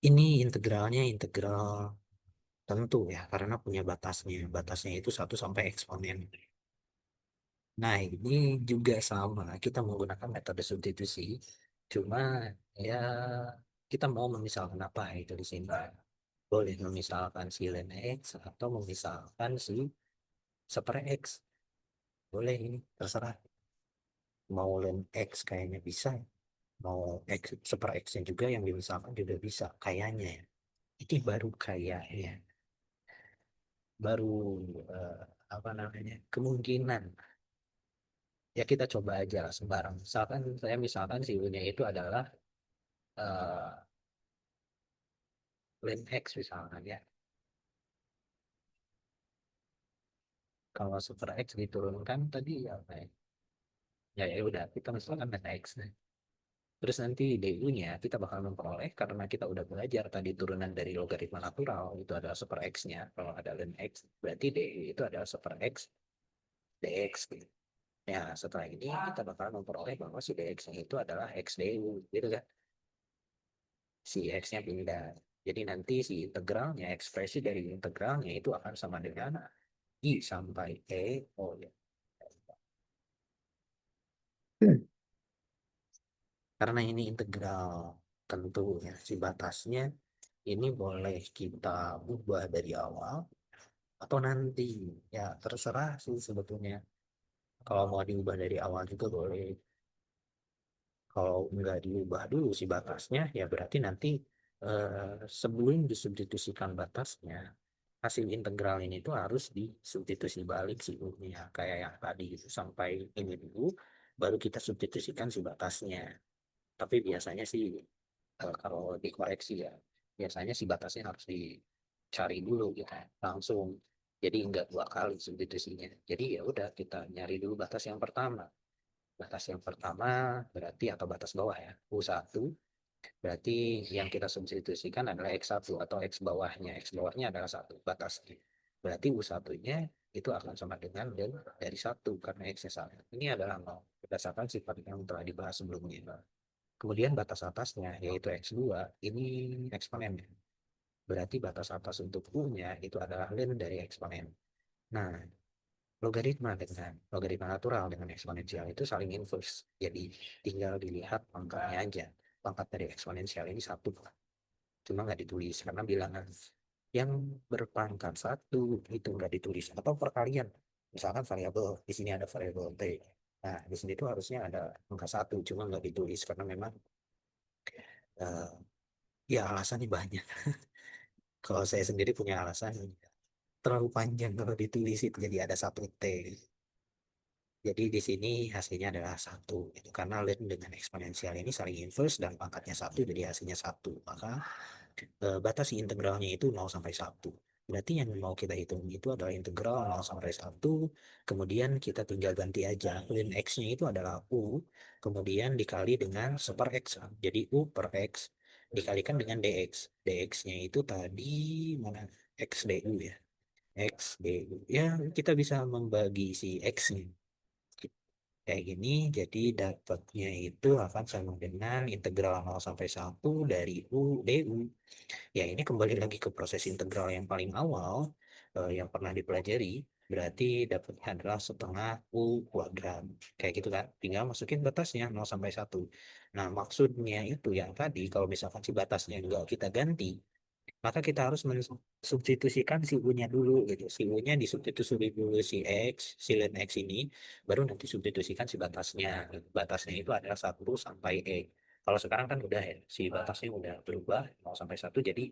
Speaker 1: ini integralnya integral tentu ya karena punya batasnya. Batasnya itu 1 sampai eksponen. Nah, ini juga sama. Kita menggunakan metode substitusi. Cuma ya kita mau memisalkan apa itu di sini. Boleh memisalkan si ln x atau memisalkan si 1/x. boleh ini terserah. Mau len X kayaknya bisa, mau X super X-nya juga yang dimisalkan juga bisa kayaknya ya. Ini baru kayaknya, baru eh, apa namanya, kemungkinan. Ya kita coba aja lah sembarang. Misalkan saya misalkan si U-nya itu adalah eh len X misalkan ya. Kalau super X diturunkan tadi ya apa ya? Ya ya udah kita misalkan len X. Terus nanti DU-nya kita bakal memperoleh karena kita udah belajar tadi turunan dari logaritma natural itu adalah super X-nya. Kalau ada len X berarti DU itu adalah super X DX gitu. Ya setelah ini kita bakal memperoleh bahwa si DX-nya itu adalah X DU gitu kan. Si X-nya pindah. Jadi nanti si integralnya, ekspresi dari integralnya itu akan sama dengan I sampai E. Oh ya. Karena ini integral tentu ya, si batasnya ini boleh kita ubah dari awal atau nanti. Ya terserah sih sebetulnya. Kalau mau diubah dari awal juga boleh. Kalau nggak diubah dulu si batasnya, ya berarti nanti sebelum disubstitusikan batasnya, hasil integral ini tuh harus disubstitusi balik si U-nya. Kayak yang tadi itu sampai ini dulu, baru kita substitusikan si batasnya. Tapi biasanya sih kalau dikoreksi ya, biasanya si batasnya harus dicari dulu gitu, langsung. Jadi nggak dua kali substitusinya. Jadi ya udah kita nyari dulu batas yang pertama. Batas yang pertama berarti atau batas bawah ya, U1 berarti yang kita substitusikan adalah X1 atau X bawahnya. X bawahnya adalah satu batasnya. Berarti U1-nya itu akan sama dengan dan dari satu karena X-nya satu. Ini adalah nol berdasarkan sifat yang telah dibahas sebelumnya. Kemudian batas atasnya yaitu X2 ini eksponen. Berarti batas atas untuk U-nya itu adalah len dari eksponen. Nah, logaritma natural dengan eksponensial itu saling inverse. Jadi tinggal dilihat pangkatnya aja. Pangkat dari eksponensial ini satu, cuma nggak ditulis karena bilangan yang berpangkat satu itu nggak ditulis atau perkalian. Misalkan variabel di sini ada variabel t. Nah, di sini tuh harusnya ada angka satu, cuma nggak ditulis karena memang eh, ya alasannya banyak. Kalau saya sendiri punya alasan terlalu panjang kalau ditulis itu jadi ada satu t. Jadi di sini hasilnya adalah satu. Itu karena len dengan eksponensial ini saling inverse dan pangkatnya satu jadi hasilnya satu. Maka batas integralnya itu 0 sampai 1. Berarti yang mau kita hitung itu adalah integral 0 sampai 1. Kemudian kita tinggal ganti aja. Ln X-nya itu adalah U. Kemudian dikali dengan super X. Jadi U per X dikalikan dengan dx. Dx-nya itu tadi mana? X du ya. X du. Ya kita bisa membagi si X-nya kayak gini, jadi dapatnya itu akan sama dengan integral 0 sampai 1 dari U du. Ya, ini kembali lagi ke proses integral yang paling awal yang pernah dipelajari. Berarti dapatnya adalah setengah U kuadrat. Kayak gitu kan. Tinggal masukin batasnya 0 sampai 1. Nah, maksudnya itu yang tadi, kalau misalkan si batasnya enggak kita ganti, maka kita harus mensubstitusikan si U-nya dulu gitu. Si U-nya disubstitusi dulu si X, si len X ini, baru nanti substitusikan si batasnya. Batasnya itu adalah 1 sampai E. Kalau sekarang kan udah ya, si batasnya udah berubah 0 sampai 1, jadi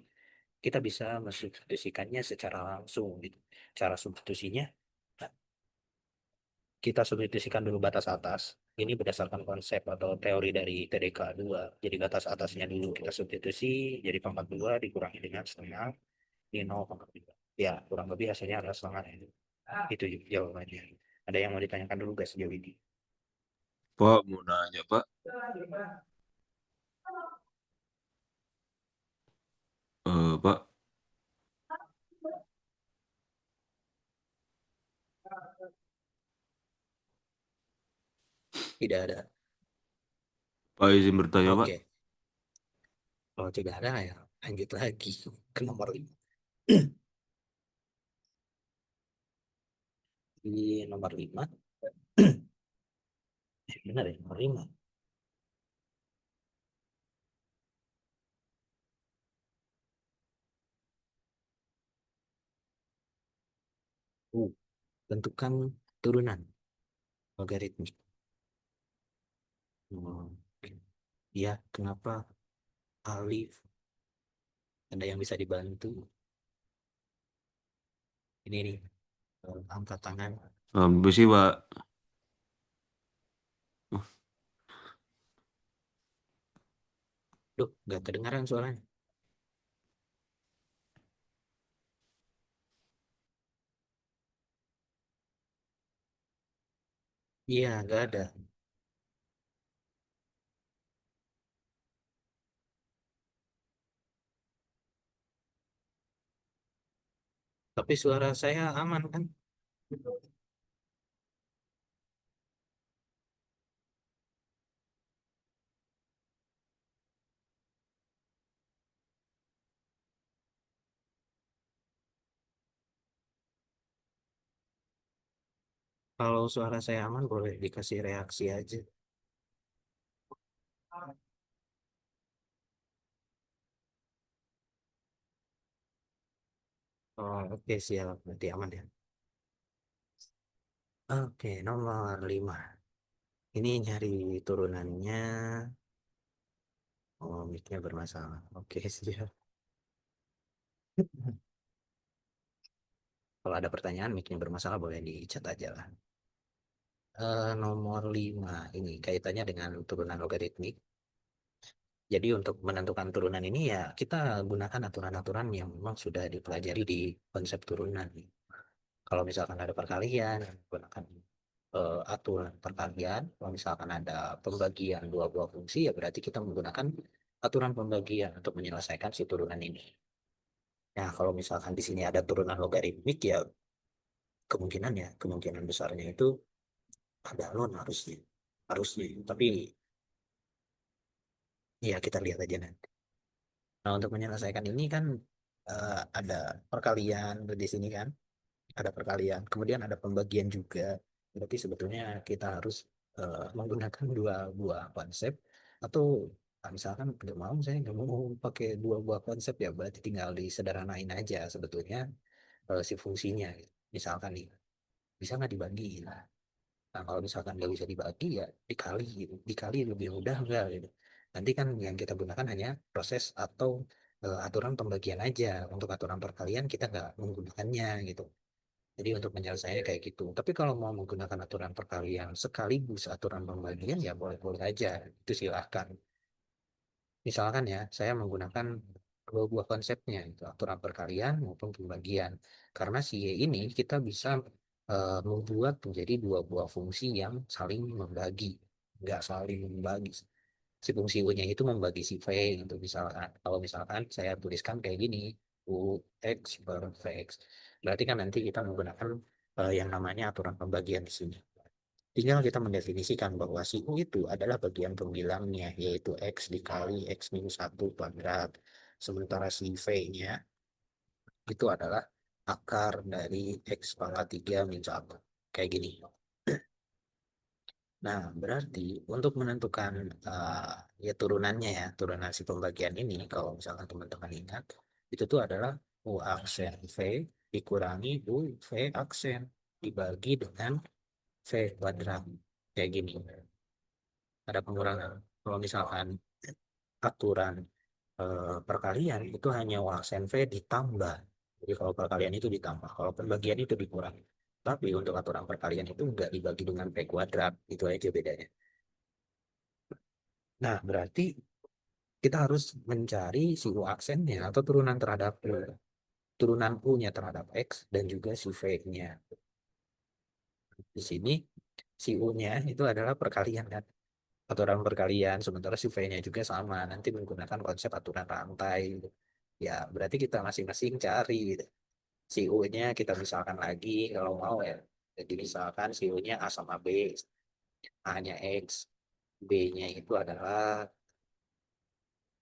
Speaker 1: kita bisa mensubstitusikannya secara langsung gitu. Cara substitusinya, nah, kita substitusikan dulu batas atas. Ini berdasarkan konsep atau teori dari TDK 2. Jadi batas atasnya dulu kita substitusi, jadi pangkat 2 dikurangi dengan setengah di 0,3. Ya, kurang lebih hasilnya adalah setengah itu. Itu jawabannya. Ada yang mau ditanyakan dulu guys sejauh ini?
Speaker 3: Pak, mau nanya, Pak. Pak,
Speaker 1: Tidak ada.
Speaker 3: Pak izin bertanya, Pak.
Speaker 1: Oke. Kalau tidak ada ya lanjut lagi ke nomor 5. Di nomor 5, benar ya, nomor 5. Tentukan turunan. logaritmik. Ya, kenapa alif? Ada yang bisa dibantu? Ini nih, angkat tangan.
Speaker 3: Besi, Pak.
Speaker 1: Duh, nggak kedengaran suaranya. Iya, nggak ada. Tapi suara saya aman kan? Kalau suara saya aman, boleh dikasih reaksi aja. Oh, oke, siap. Berarti aman ya. Oke, nomor 5. Ini nyari turunannya. Oh, mic-nya bermasalah. Oke, siap. Kalau ada pertanyaan, mic-nya bermasalah, boleh di chat aja lah. Nomor 5. Ini kaitannya dengan turunan logaritmik. Jadi untuk menentukan turunan ini ya kita gunakan aturan-aturan yang memang sudah dipelajari di konsep turunan. Kalau misalkan ada perkalian, gunakan aturan perkalian. Kalau misalkan ada pembagian dua buah fungsi, ya berarti kita menggunakan aturan pembagian untuk menyelesaikan si turunan ini. Nah, kalau misalkan di sini ada turunan logaritmik, ya kemungkinan besarnya itu ada ln harusnya, harusnya. Tapi ya kita lihat aja nanti. Nah, untuk menyelesaikan ini kan ada perkalian di sini kan, ada perkalian, kemudian ada pembagian juga. Berarti sebetulnya kita harus menggunakan dua buah konsep atau misalkan nggak mau, saya nggak mau pakai dua buah konsep, ya berarti tinggal disederhanain aja sebetulnya si fungsinya gitu. Misalkan nih, bisa nggak dibagi? Nah, kalau misalkan nggak bisa dibagi, ya dikali gitu. Dikali lebih mudah nggak gitu. Nanti kan yang kita gunakan hanya proses atau aturan pembagian aja. Untuk aturan perkalian kita nggak menggunakannya gitu. Jadi untuk menyelesaikannya kayak gitu. Tapi kalau mau menggunakan aturan perkalian sekaligus aturan pembagian, ya boleh-boleh aja. Itu silahkan. Misalkan ya, saya menggunakan dua buah konsepnya, itu aturan perkalian maupun pembagian. Karena si Y ini kita bisa membuat menjadi dua buah fungsi yang saling membagi. Nggak saling membagi. Si fungsi U-nya itu membagi si V gitu. Misalkan, kalau misalkan saya tuliskan kayak gini, U X per Vx. Berarti kan nanti kita menggunakan yang namanya aturan pembagian di sini. Tinggal kita mendefinisikan bahwa si U itu adalah bagian pembilangnya, yaitu X dikali X minus 1 kuadrat. Sementara si V-nya itu adalah akar dari X pangkat 3 min 1. Kayak gini. Nah, berarti untuk menentukan ya turunannya, ya, turunan si pembagian ini, kalau misalkan teman-teman ingat, itu tuh adalah U aksen V dikurangi U V aksen dibagi dengan V kuadrat. Kayak gini. Ada pengurangan. Kalau misalkan aturan perkalian itu hanya waksen V ditambah. Jadi kalau perkalian itu ditambah, kalau pembagian itu dikurangi. Tapi untuk aturan perkalian itu enggak dibagi dengan V kuadrat, itu aja bedanya. Nah, berarti kita harus mencari si U aksennya atau turunan terhadap U. Turunan U-nya terhadap X dan juga si V-nya. Di sini si U-nya itu adalah perkalian kan. Aturan perkalian, sementara si V-nya juga sama, nanti menggunakan konsep aturan rantai gitu. Ya berarti kita masing-masing cari gitu. Si U-nya kita misalkan lagi kalau mau ya, jadi misalkan si U-nya A sama B, A-nya X, B-nya itu adalah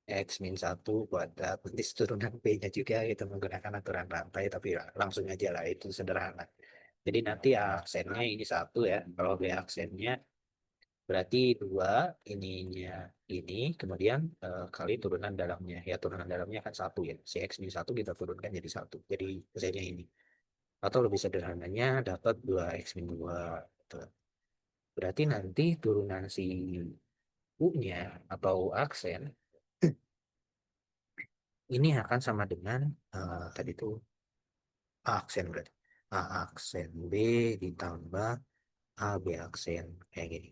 Speaker 1: X min 1 kuadrat, nanti turunan B-nya juga kita menggunakan aturan rantai, tapi ya, langsung aja lah, itu sederhana. Jadi nanti aksennya ini satu ya, kalau B aksennya berarti dua, ininya ini, kemudian kali turunan dalamnya. Ya turunan dalamnya kan satu ya. Si X min 1 kita turunkan jadi satu. Jadi Z-nya ini. Atau lebih sederhananya dapat 2 X min 2. Gitu. Berarti nanti turunan si U-nya atau aksen ini akan sama dengan tadi itu A aksen berarti. A aksen B ditambah AB aksen kayak gini.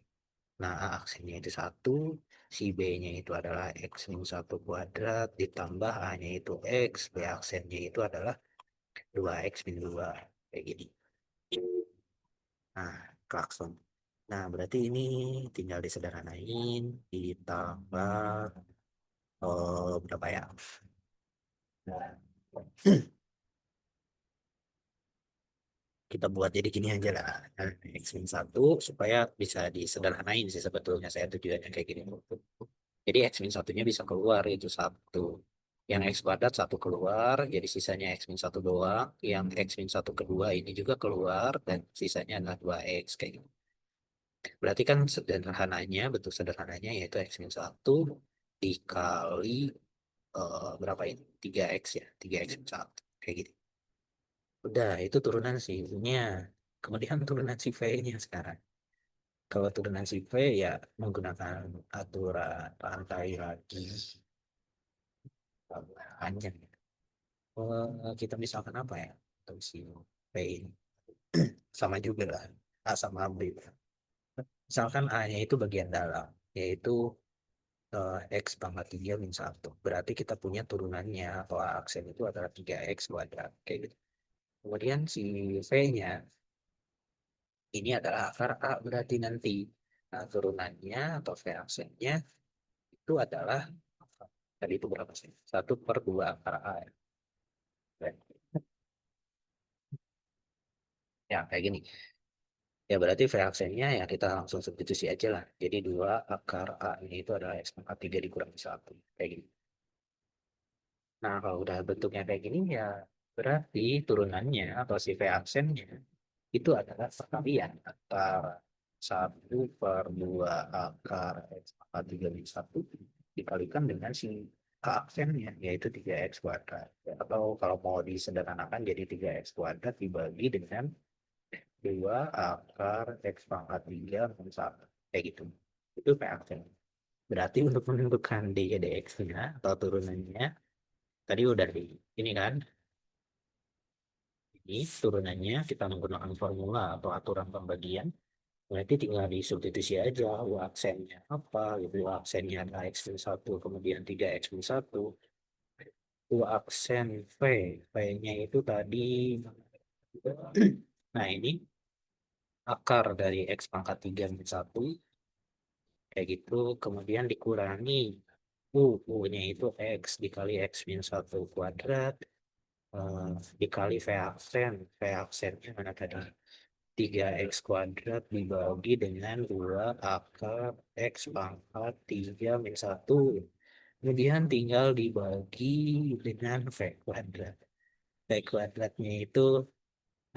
Speaker 1: Nah, A aksennya itu 1, si B-nya itu adalah X min 1 kuadrat, ditambah A-nya itu X, B aksennya itu adalah 2X min 2, kayak gini. Nah, klakson. Nah, berarti ini tinggal disederhanain, ditambah berapa ya? Kita buat jadi gini aja lah. Nah, X min 1 supaya bisa disederhanain sih sebetulnya saya tujuannya kayak gini. Jadi X min satunya bisa keluar itu 1. Yang X kuadrat 1 keluar, jadi sisanya X min 1 doang. Yang X min 1 kedua ini juga keluar, dan sisanya adalah 2X kayak gitu. Berarti kan sederhananya, bentuk sederhananya yaitu X min 1 dikali berapa ini? 3X ya, 3X min 1. Kayak gitu. Udah, itu turunan si U-nya. Kemudian turunan si V-nya sekarang. Kalau turunan si V ya menggunakan aturan rantai lagi panjang. Kita misalkan apa ya? Untuk si V ini. Sama juga lah. A sama B. Misalkan A-nya itu bagian dalam, yaitu X pangkat 3 min 1. Berarti kita punya turunannya atau A aksen itu adalah 3X kuadrat. Kayak gitu. Kemudian si V-nya ini adalah akar A berarti nanti. Nah, turunannya atau V aksennya itu adalah tadi itu berapa sih? 1/2 akar A. Ya, kayak gini. Ya berarti V aksennya ya kita langsung substitusi aja lah. Jadi 2 akar A ini itu adalah X pangkat 3 dikurangi 1. Kayak gini. Nah kalau udah bentuknya kayak gini ya berarti turunannya atau si V aksennya itu adalah perkalian antara 1/2 akar X pangkat 3 min 1 dikalikan dengan si A aksennya yaitu 3X kuadrat. Atau kalau mau disederhanakan jadi 3X kuadrat dibagi dengan 2 akar X pangkat 3 min 1. Kayak gitu. Itu P aksen. Berarti untuk menentukan dx-nya atau turunannya, tadi udah di ini kan, ini turunannya kita menggunakan formula atau aturan pembagian. Berarti tinggal disubstitusi aja U aksennya apa, gitu. U aksennya adalah X min 1, kemudian 3X min 1. U aksen V-nya itu tadi, nah ini akar dari X pangkat 3 min 1 kayak gitu, kemudian dikurangi U-nya itu X dikali X min 1 kuadrat, eh, dikali V aksennya mana tadi? 3X kuadrat dibagi dengan 2 akar X pangkat 3 min 1. Kemudian tinggal dibagi dengan V kuadrat. V kuadratnya itu,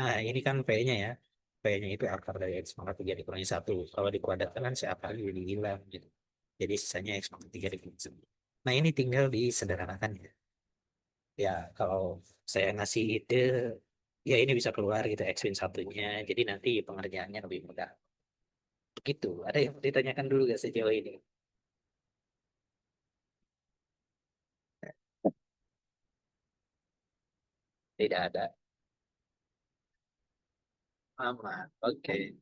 Speaker 1: nah ini kan V-nya ya. V-nya itu akar dari X pangkat 3 dikurangi 1. Kalau dikuadratkan kan si akarnya jadi hilang gitu. Jadi sisanya X pangkat 3 dikurangi 1. Nah ini tinggal disederhanakan ya. Ya kalau saya ngasih ide, ya ini bisa keluar gitu X min satunya. Jadi nanti pengerjaannya lebih mudah. Begitu. Ada yang mau ditanyakan dulu gak sejauh ini? Tidak ada. Aman. Oke.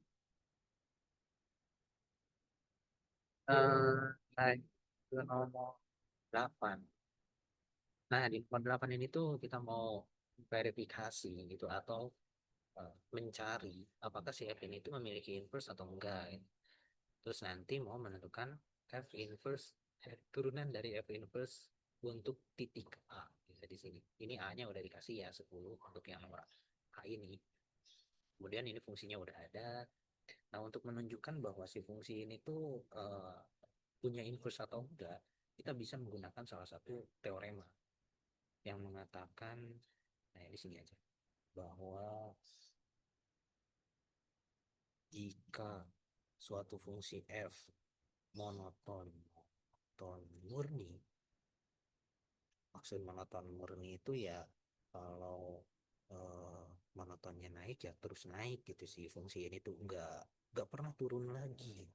Speaker 1: Slide ke nomor 8. Nah, di nomor 8 ini tuh kita mau verifikasi gitu atau mencari apakah si F ini itu memiliki inverse atau enggak. Gitu. Terus nanti mau menentukan F inverse, turunan dari F inverse untuk titik A. Bisa di sini. Ini A-nya udah dikasih ya 10 untuk yang nomor A ini. Kemudian ini fungsinya udah ada. Nah, untuk menunjukkan bahwa si fungsi ini tuh punya inverse atau enggak, kita bisa menggunakan salah satu teorema yang mengatakan, nah di sini aja, bahwa jika suatu fungsi f monoton murni, maksud monoton murni itu ya kalau monotonnya naik ya terus naik gitu sih, fungsi ini tuh enggak nggak pernah turun lagi.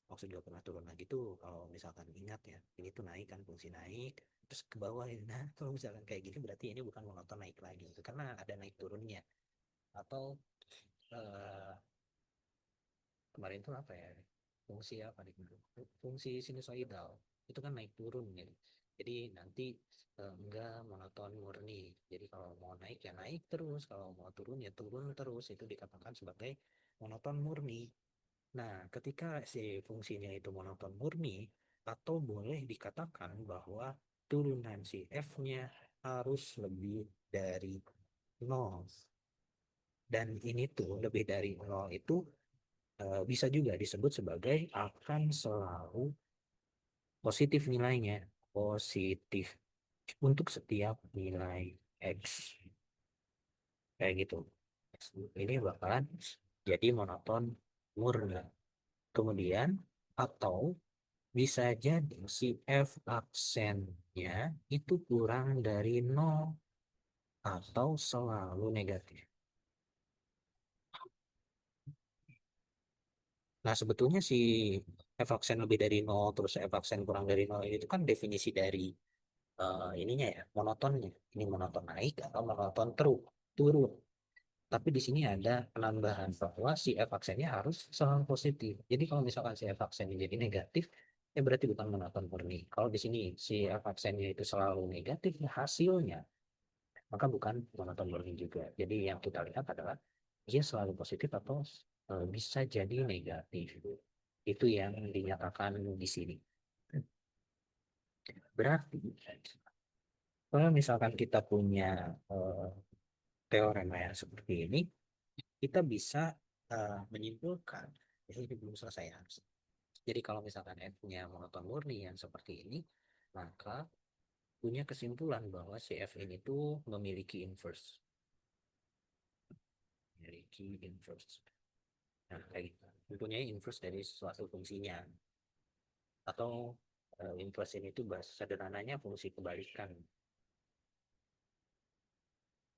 Speaker 1: Maksud nggak pernah turun lagi tuh kalau misalkan ingat ya, ini tuh naik kan, fungsi naik terus ke bawah ya. Nah kalau misalkan kayak gini berarti ini bukan monoton naik lagi gitu, karena ada naik turunnya. Atau eh, kemarin tuh apa ya, fungsi apa nih, fungsi sinusoidal itu kan naik turun gitu. Jadi nanti enggak monoton murni. Jadi kalau mau naik ya naik terus, kalau mau turun ya turun terus, itu dikatakan sebagai monoton murni. Nah, ketika si fungsinya itu monoton murni, atau boleh dikatakan bahwa turunan si f-nya harus lebih dari nol. Dan ini tuh lebih dari nol itu bisa juga disebut sebagai akan selalu positif nilainya. Positif untuk setiap nilai X. Kayak gitu. Ini bakalan jadi monoton murni. Kemudian, atau bisa jadi si F aksennya itu kurang dari nol atau selalu negatif. Nah, sebetulnya si F aksen lebih dari nol terus F aksen kurang dari nol itu kan definisi dari ininya ya, monotonnya. Ini monoton naik atau monoton turun. Tapi di sini ada penambahan bahwa si F aksennya harus selalu positif. Jadi kalau misalkan si F aksennya jadi negatif, ya berarti bukan monoton murni. Kalau di sini si F aksennya itu selalu negatif, ya hasilnya maka bukan monoton murni juga. Jadi yang kita lihat adalah dia selalu positif atau bisa jadi negatif. Itu yang dinyatakan di sini. Berarti kalau misalkan kita punya eh, teorema yang seperti ini, kita bisa menyimpulkan, ya ini belum selesai ya. Jadi kalau misalkan F-nya monoton murni yang seperti ini, maka punya kesimpulan bahwa si F ini tuh memiliki inverse. Memiliki inverse. Nah, kayak gitu. Mempunyai inverse dari suatu fungsinya. Atau inverse ini tuh bahasa sederhananya fungsi kebalikan.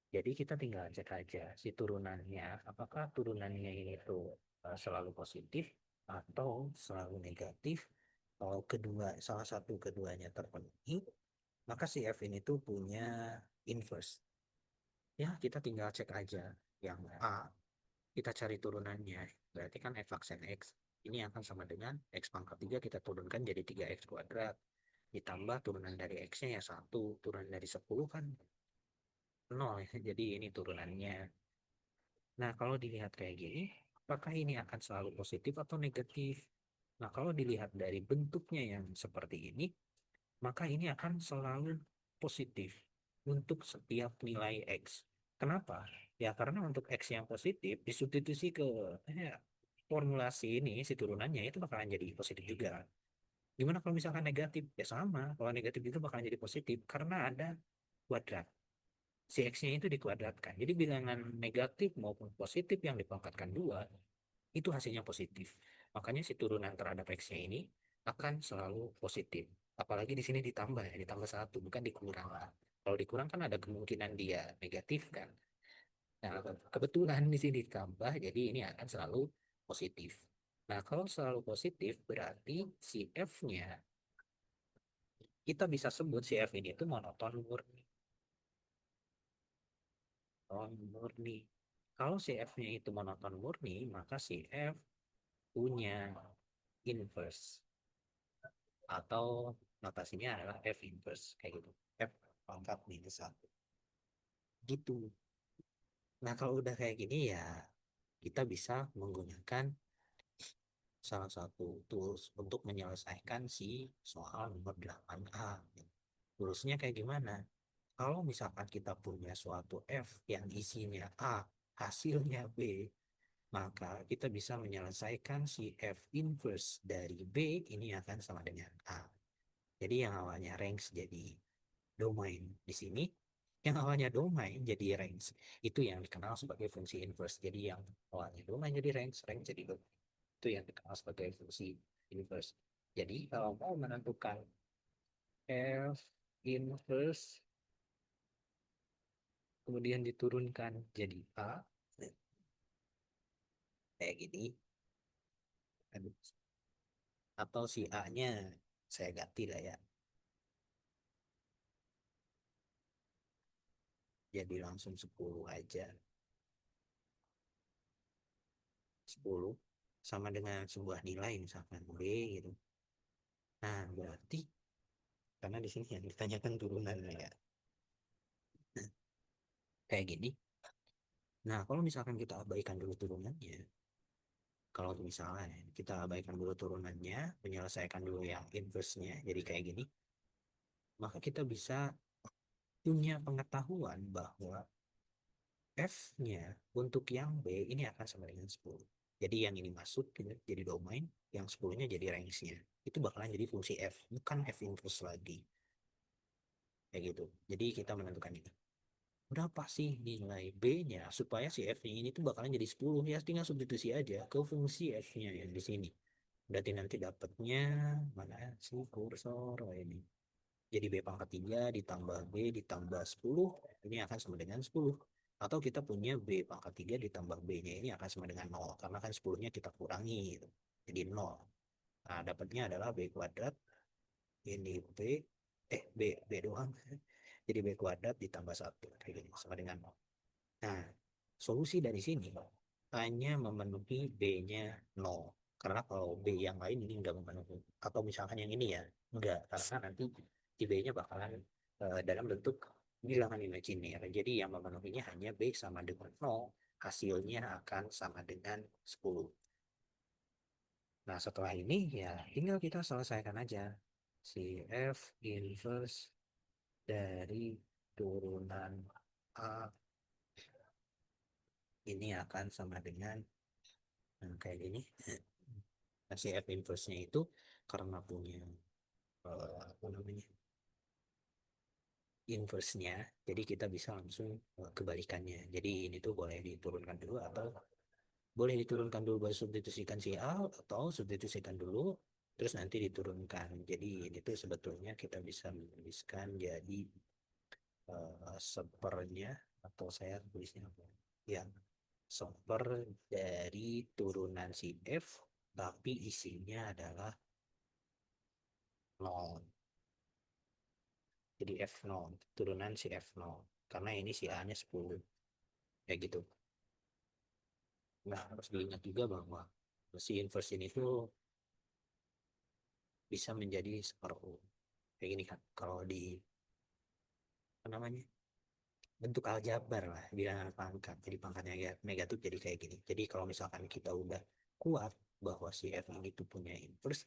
Speaker 1: Jadi kita tinggal cek aja si turunannya, apakah turunannya ini tuh selalu positif atau selalu negatif. Kalau salah satu keduanya terpenuhi, maka si F ini tuh punya inverse. Ya, kita tinggal cek aja yang A, kita cari turunannya. Berarti kan F aksen X ini akan sama dengan X pangkat 3 kita turunkan jadi 3X kuadrat. Ditambah turunan dari X-nya ya 1, turunan dari 10 kan 0 ya. Jadi ini turunannya. Nah, kalau dilihat kayak gini, apakah ini akan selalu positif atau negatif? Nah, kalau dilihat dari bentuknya yang seperti ini, maka ini akan selalu positif untuk setiap nilai X. Kenapa? Ya, karena untuk X yang positif, disubstitusi ke formulasi ini, si turunannya itu bakalan jadi positif juga. Gimana kalau misalkan negatif? Ya sama, kalau negatif itu bakalan jadi positif, karena ada kuadrat. Si X-nya itu dikuadratkan. Jadi bilangan negatif maupun positif yang dipangkatkan 2 itu hasilnya positif. Makanya si turunan terhadap X-nya ini akan selalu positif. Apalagi di sini ditambah ya, ditambah 1, bukan dikurang. Kalau dikurang kan ada kemungkinan dia negatif kan. Nah, kebetulan di sini ditambah, jadi ini akan selalu positif. Nah, kalau selalu positif berarti si F-nya kita bisa sebut si F ini itu monoton murni. Monoton murni. Kalau si F-nya itu monoton murni, maka si F punya inverse. Atau notasinya adalah F inverse. Kayak gitu. F pangkat minus 1. Gitu. Nah, kalau udah kayak gini ya, kita bisa menggunakan salah satu tools untuk menyelesaikan si soal nomor 8A. Toolsnya kayak gimana? Kalau misalkan kita punya suatu F yang isinya A, hasilnya B, maka kita bisa menyelesaikan si F inverse dari B ini akan sama dengan A. Jadi yang awalnya range jadi domain di sini, yang awalnya domain jadi range. Itu yang dikenal sebagai fungsi inverse. Jadi yang awalnya domain jadi range, range jadi domain. Itu yang dikenal sebagai fungsi inverse. Jadi kalau mau menentukan F inverse kemudian diturunkan jadi A kayak gini, Aduh. Atau si A-nya saya ganti lah ya. Jadi langsung 10 aja. 10 sama dengan sebuah nilai misalkan B gitu. Nah, berarti karena di sini yang ditanyakan turunannya ya. Nah, kayak gini. Nah, kalau misalkan kita abaikan dulu turunannya, kalau misalnya kita abaikan dulu turunannya, menyelesaikan dulu yang inverse-nya, jadi kayak gini, maka kita bisa punya pengetahuan bahwa F-nya untuk yang B ini akan sama dengan 10. Jadi yang ini masuk gitu, jadi domain, yang 10-nya jadi range-nya. Itu bakalan jadi fungsi F, bukan F inverse lagi. Kayak gitu. Jadi kita menentukan ini. Berapa sih nilai B-nya supaya si F-nya ini tuh bakalan jadi 10. Ya tinggal substitusi aja ke fungsi F-nya yang di sini. Berarti nanti dapatnya mana sih kursor. Oh, ini. Jadi B pangkat 3 ditambah B ditambah 10 ini akan sama dengan 10. Atau kita punya B pangkat 3 ditambah B-nya ini akan sama dengan 0. Karena kan 10-nya kita kurangi gitu. Jadi 0. Nah, dapatnya adalah B kuadrat ini B doang. Jadi B kuadrat ditambah 1 kayak gini sama dengan 0. Nah, solusi dari sini hanya memenuhi B-nya 0. Karena kalau B yang lain ini enggak memenuhi. Atau misalkan yang ini ya, enggak. Karena nanti di B-nya bakalan dalam bentuk bilangan imajiner. Jadi yang memenuhinya hanya B sama dengan 0. Hasilnya akan sama dengan 10. Nah, setelah ini ya tinggal kita selesaikan aja si F inverse dari turunan A ini akan sama dengan kayak gini. Nah, si F inverse-nya itu karena punya apa namanya inverse-nya, jadi kita bisa langsung kebalikannya. Jadi ini tuh boleh diturunkan dulu atau boleh diturunkan dulu baru substitusikan si A atau substitusikan dulu terus nanti diturunkan. Jadi ini tuh sebetulnya kita bisa menuliskan jadi sepernya atau saya tulisnya apa? Ya, seper dari turunan si F tapi isinya adalah 0. Jadi F0, turunan si F0. Karena ini si A-nya 10. Kayak gitu. Nah, harus diingat juga bahwa si inverse ini tuh bisa menjadi separuh. Kayak gini kan. Kalau di, apa namanya, bentuk aljabar lah, bilangan pangkat. Jadi pangkatnya ya, negatif jadi kayak gini. Jadi kalau misalkan kita udah kuat bahwa si F ini tuh punya inverse,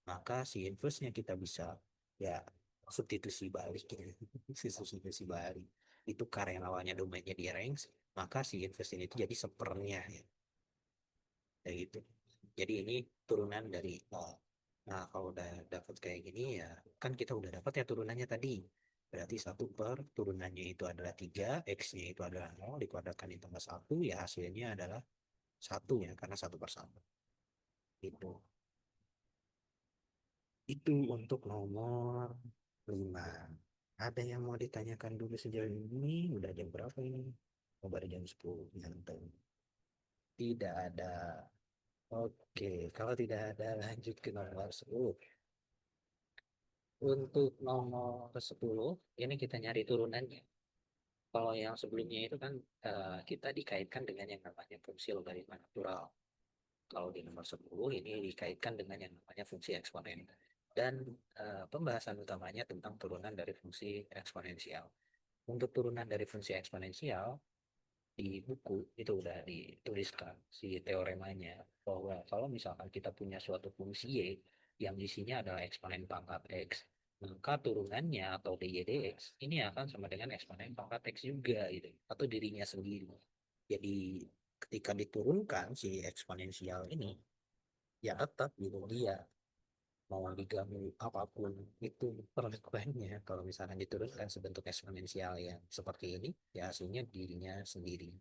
Speaker 1: maka si inverse-nya kita bisa ya substitusi balik gitu. Substitusi balik. Itu karena yang awalnya domainnya di range, maka si inverse ini tuh jadi sepernya ya. Kayak gitu. Jadi ini turunan dari nol. Nah, kalau udah dapat kayak gini ya, kan kita udah dapat ya turunannya tadi. Berarti 1 per turunannya itu adalah 3, X-nya itu adalah 0, dikuadratkan ditambah 1, ya hasilnya adalah 1 ya, karena 1/1. Itu. Itu untuk nomor 5. Ada yang mau ditanyakan dulu sejauh ini? Udah jam berapa ini? Oh, baru jam 10. Nyantai. Tidak ada. Oke, kalau tidak ada lanjut ke nomor 10. Untuk nomor 10, ini kita nyari turunannya. Kalau yang sebelumnya itu kan kita dikaitkan dengan yang namanya fungsi logaritma natural. Kalau di nomor 10 ini dikaitkan dengan yang namanya fungsi eksponen. Dan pembahasan utamanya tentang turunan dari fungsi eksponensial. Untuk turunan dari fungsi eksponensial, di buku itu udah dituliskan si teoremanya bahwa kalau misalkan kita punya suatu fungsi Y yang isinya adalah eksponen pangkat X, maka turunannya atau dy dx ini akan sama dengan eksponen pangkat X juga gitu atau dirinya sendiri. Jadi ketika diturunkan si eksponensial ini ya tetap gitu dia mau digabung apapun itu perlakuannya kalau misalnya diturunkan sebentuk eksponensial yang seperti ini ya hasilnya dirinya sendiri.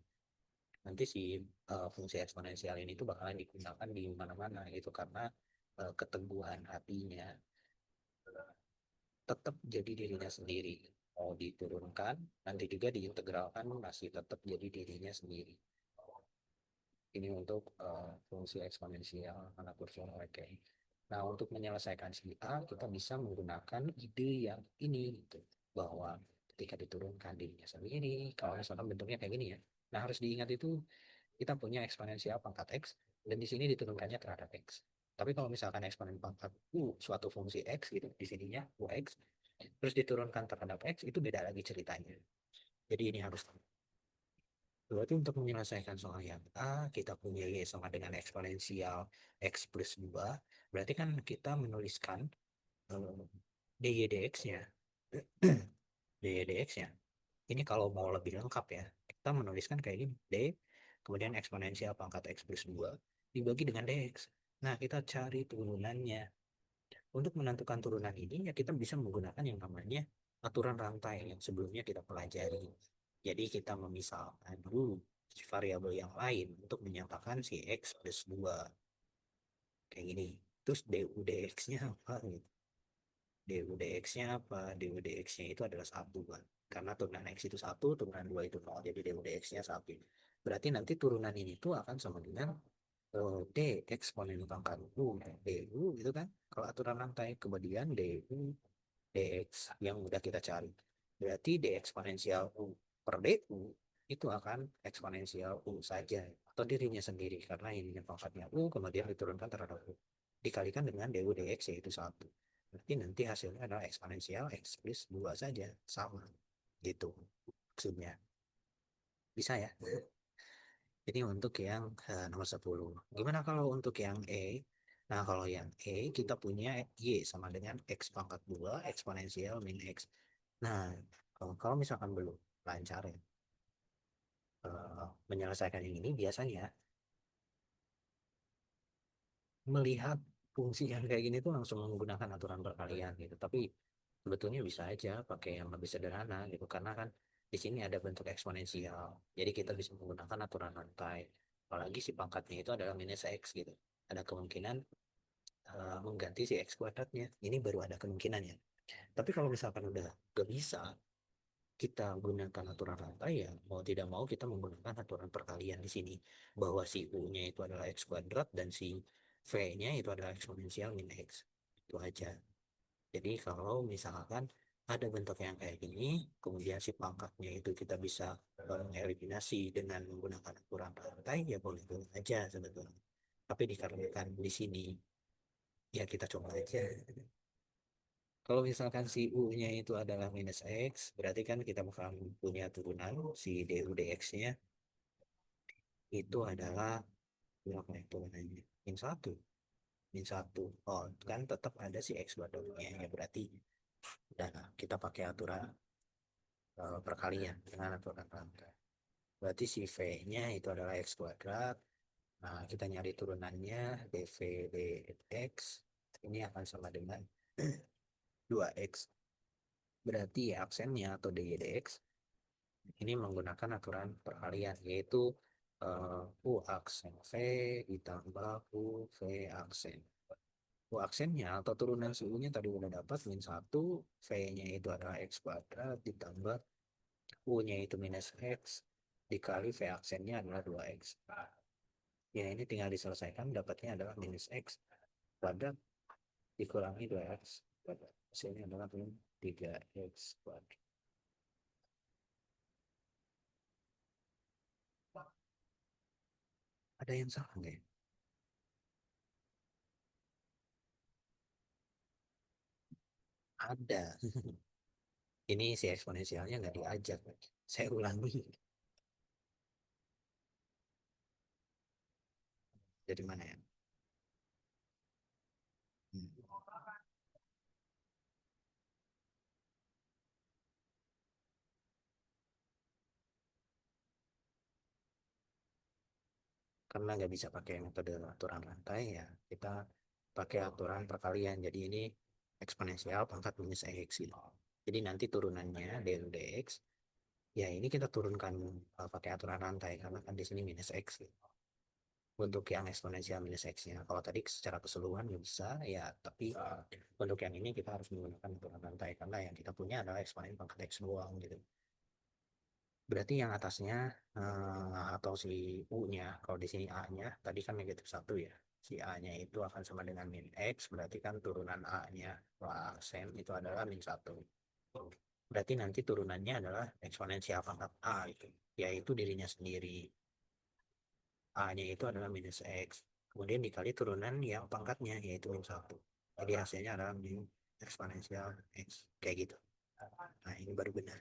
Speaker 1: Nanti si fungsi eksponensial ini tuh bakalan digunakan di mana-mana gitu karena keteguhan hatinya tetap jadi dirinya sendiri. Mau diturunkan, nanti juga diintegralkan masih tetap jadi dirinya sendiri. Ini untuk fungsi eksponensial anak kursor. Oke. Nah, untuk menyelesaikan si A, kita bisa menggunakan ide yang ini, gitu. Bahwa ketika diturunkan dirinya sendiri, kalau misalkan bentuknya kayak gini ya. Nah, harus diingat itu kita punya eksponensial pangkat X, dan di sini diturunkannya terhadap X. Tapi kalau misalkan eksponen pangkat suatu fungsi X gitu, di sininya UX, terus diturunkan terhadap X, itu beda lagi ceritanya. Jadi ini harus. Berarti untuk menyelesaikan soal yang A, kita punya Y sama dengan eksponensial X plus 2. Berarti kan kita menuliskan dy dx-nya. dy dx-nya. Ini kalau mau lebih lengkap ya, kita menuliskan kayak gini. D, kemudian eksponensial pangkat X plus 2 dibagi dengan dx. Nah, kita cari turunannya. Untuk menentukan turunan ini, ya kita bisa menggunakan yang namanya aturan rantai yang sebelumnya kita pelajari. Jadi kita memisahkan dulu variabel yang lain untuk menyatakan si X plus 2. Kayak gini. Terus du dx-nya apa gitu. Du dx-nya apa? Du dx-nya itu adalah 1 kan. Karena turunan X itu 1, turunan 2 itu 0. Jadi du dx-nya 1. Berarti nanti turunan ini tuh akan sama dengan D eksponen pangkat U. Du gitu kan. Kalau aturan rantai. Kemudian du dx yang udah kita cari. Berarti d eksponensial U per du itu akan eksponensial U saja atau dirinya sendiri karena ini pangkatnya U kemudian diturunkan terhadap U dikalikan dengan du dx yaitu 1. Berarti nanti hasilnya adalah eksponensial X plus 2 saja sama gitu maksudnya. Bisa ya? Ini untuk yang nomor 10. Gimana kalau untuk yang E? Nah, kalau yang E kita punya Y sama dengan X pangkat 2 eksponensial min X. Nah, kalau misalkan belum lancar ya, menyelesaikan yang ini biasanya melihat fungsi yang kayak gini tuh langsung menggunakan aturan perkalian gitu. Tapi sebetulnya bisa aja pakai yang lebih sederhana gitu karena kan di sini ada bentuk eksponensial. Jadi kita bisa menggunakan aturan rantai. Apalagi si pangkatnya itu adalah minus X gitu. Ada kemungkinan mengganti si X kuadratnya. Ini baru ada kemungkinannya. Tapi kalau misalkan udah gak bisa, kita gunakan aturan rantai ya mau tidak mau kita menggunakan aturan perkalian di sini bahwa si U-nya itu adalah X kuadrat dan si V-nya itu adalah eksponensial min X. Itu aja. Jadi kalau misalkan ada bentuk yang kayak gini, kemudian si pangkatnya itu kita bisa mengeliminasi dengan menggunakan aturan rantai, ya boleh-boleh aja sebetulnya. Tapi dikarenakan di sini, ya kita coba aja. Kalau misalkan si U-nya itu adalah minus X, berarti kan kita bakal punya turunan si du dx-nya itu adalah berapa ya turunannya? Min 1. Min 1. Oh, kan tetap ada si X kuadratnya. Ya berarti udah kita pakai aturan perkalian dengan aturan rangka. Berarti si V-nya itu adalah X kuadrat. Nah, kita nyari turunannya dv dx ini akan sama dengan 2x. Berarti ya aksennya atau dy dx ini menggunakan aturan perkalian yaitu U aksen V ditambah U V aksen. U aksennya atau turunan suhunya tadi udah dapat min 1, V-nya itu adalah X kuadrat ditambah U-nya itu minus X dikali V aksennya adalah 2X. Ya ini tinggal diselesaikan dapatnya adalah minus X kuadrat dikurangi 2X kuadrat. Hasilnya adalah 3X kuadrat. Ada yang salah nggak ya? Ada. Ini si eksponensialnya nggak diajak. Saya ulangi. Dari mana ya? Hmm. Karena nggak bisa pakai metode aturan rantai ya, kita pakai aturan perkalian. Jadi ini eksponensial pangkat minus X gitu. Jadi nanti turunannya del dx, ya ini kita turunkan pakai aturan rantai karena kan di sini minus X gitu. Untuk yang eksponensial minus X-nya. Kalau tadi secara keseluruhan nggak bisa, ya tapi untuk yang ini kita harus menggunakan aturan rantai karena yang kita punya adalah eksponen pangkat X doang gitu. berarti yang atasnya atau si U-nya, kalau di sini A-nya tadi kan -1 ya, si A-nya itu akan sama dengan min X, berarti kan turunan A-nya aksen itu adalah -1. Berarti nanti turunannya adalah eksponensial pangkat A itu, yaitu dirinya sendiri. A-nya itu adalah -X, kemudian dikali turunan yang pangkatnya yaitu -1. Jadi hasilnya adalah min eksponensial X, kayak gitu. Nah, ini baru benar.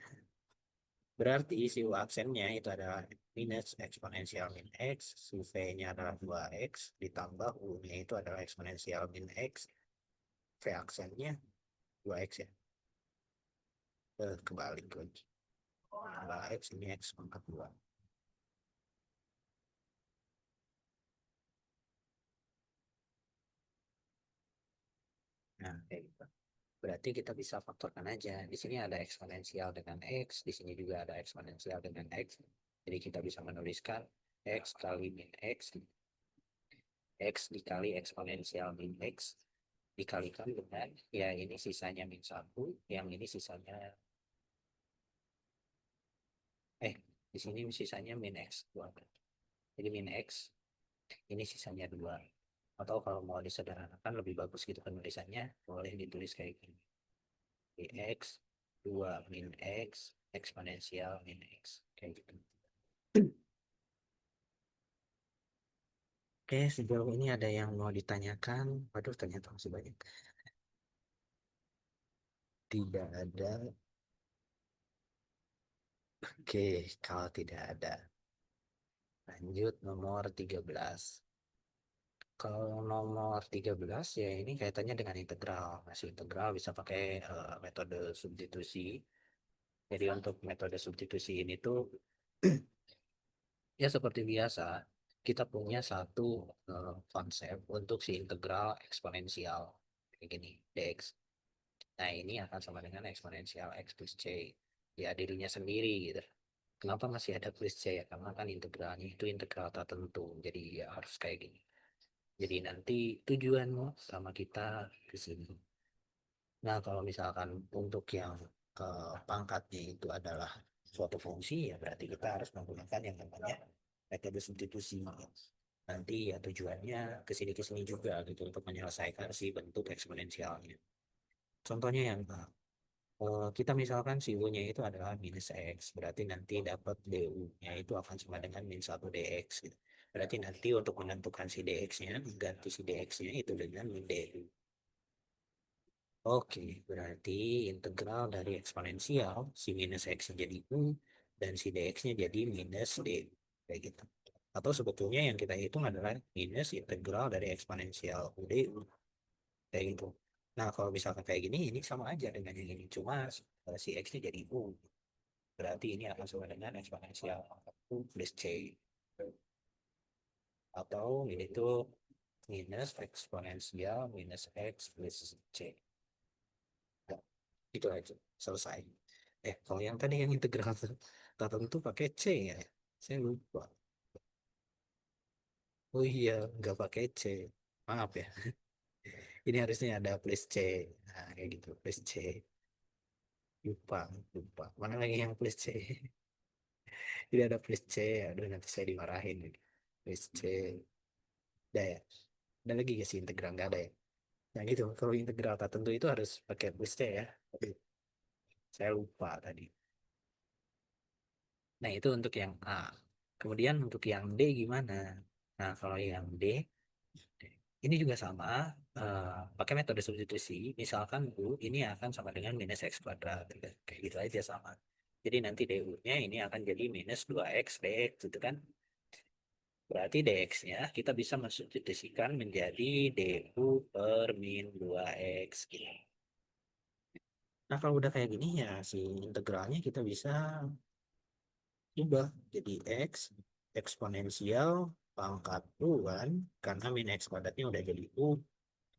Speaker 1: Berarti si U aksennya itu adalah minus eksponensial min X, si V-nya adalah 2X, ditambah U-nya itu adalah eksponensial min X, V aksennya 2X ya. Kebalik lagi. 2X, ini X pangkat 2. Nah, kayak gitu. Berarti kita bisa faktorkan aja. Di sini ada eksponensial dengan X, di sini juga ada eksponensial dengan X. Jadi kita bisa menuliskan X kali min X dikali eksponensial min X, dikalikan dengan, ya ini sisanya -1, yang ini sisanya, di sini sisanya min X. Jadi min X, ini sisanya 2. Atau kalau mau disederhanakan lebih bagus gitu penulisannya, boleh ditulis kayak gini. X 2 min X eksponensial min X. Kayak gitu. Oke, sejauh ini ada yang mau ditanyakan? Waduh, ternyata masih banyak. Tidak ada. Oke, kalau tidak ada, lanjut nomor 13. Kalau nomor 13 ya ini kaitannya dengan integral. Masih integral bisa pakai metode substitusi. Jadi untuk metode substitusi ini tuh ya seperti biasa, kita punya satu konsep untuk si integral eksponensial kayak gini, dx. Nah, ini akan sama dengan eksponensial x plus c. Ya dirinya sendiri gitu. Kenapa masih ada plus c ya? Karena kan integralnya itu integral tertentu. Jadi ya harus kayak gini. Jadi nanti tujuan sama kita ke sini. Nah, kalau misalkan untuk yang pangkatnya itu adalah suatu fungsi, ya berarti kita harus menggunakan yang namanya metode substitusi. Nanti ya tujuannya ke sini juga gitu untuk menyelesaikan si bentuk eksponensialnya. Contohnya yang kita misalkan si U-nya itu adalah minus X, berarti nanti dapat DU-nya itu akan sama dengan -1 dx gitu. Berarti nanti untuk menentukan si dx-nya, ganti si dx-nya itu dengan min DU. Oke, berarti integral dari eksponensial si minus X jadi U dan si dx-nya jadi minus DU. Kayak gitu. Atau sebetulnya yang kita hitung adalah minus integral dari eksponensial U DU. Kayak gitu. Nah, kalau misalkan kayak gini, ini sama aja dengan yang ini. Cuma si X-nya jadi U. Berarti ini akan sama dengan eksponensial U plus C. Atau ini tuh minus eksponensial minus X plus C. Nah, itu aja. Selesai. Kalau yang tadi yang integral tertentu pakai C ya. Saya lupa. Oh iya, nggak pakai C. Maaf ya. Ini harusnya ada plus C. Nah, kayak gitu. Plus C. Lupa, lupa. Mana lagi yang plus C? Jadi ada plus C. Aduh, nanti saya dimarahin. Plus C. Ada ya? Ada lagi gak sih integral? Nggak ada ya? Yang itu, kalau integral tertentu itu harus pakai plus C ya. Tapi saya lupa tadi. Nah, itu untuk yang A. Kemudian untuk yang D gimana? Nah, kalau yang D, ini juga sama. Pakai metode substitusi. Misalkan U ini akan sama dengan minus X kuadrat. Kayak gitu aja sama. Jadi nanti DU-nya ini akan jadi minus 2X dx gitu kan. Berarti dx-nya kita bisa mensubstitusikan menjadi du per min 2x gitu. Nah, kalau udah kayak gini ya si integralnya kita bisa ubah jadi x eksponensial pangkat u kan, karena min x kuadratnya udah jadi u.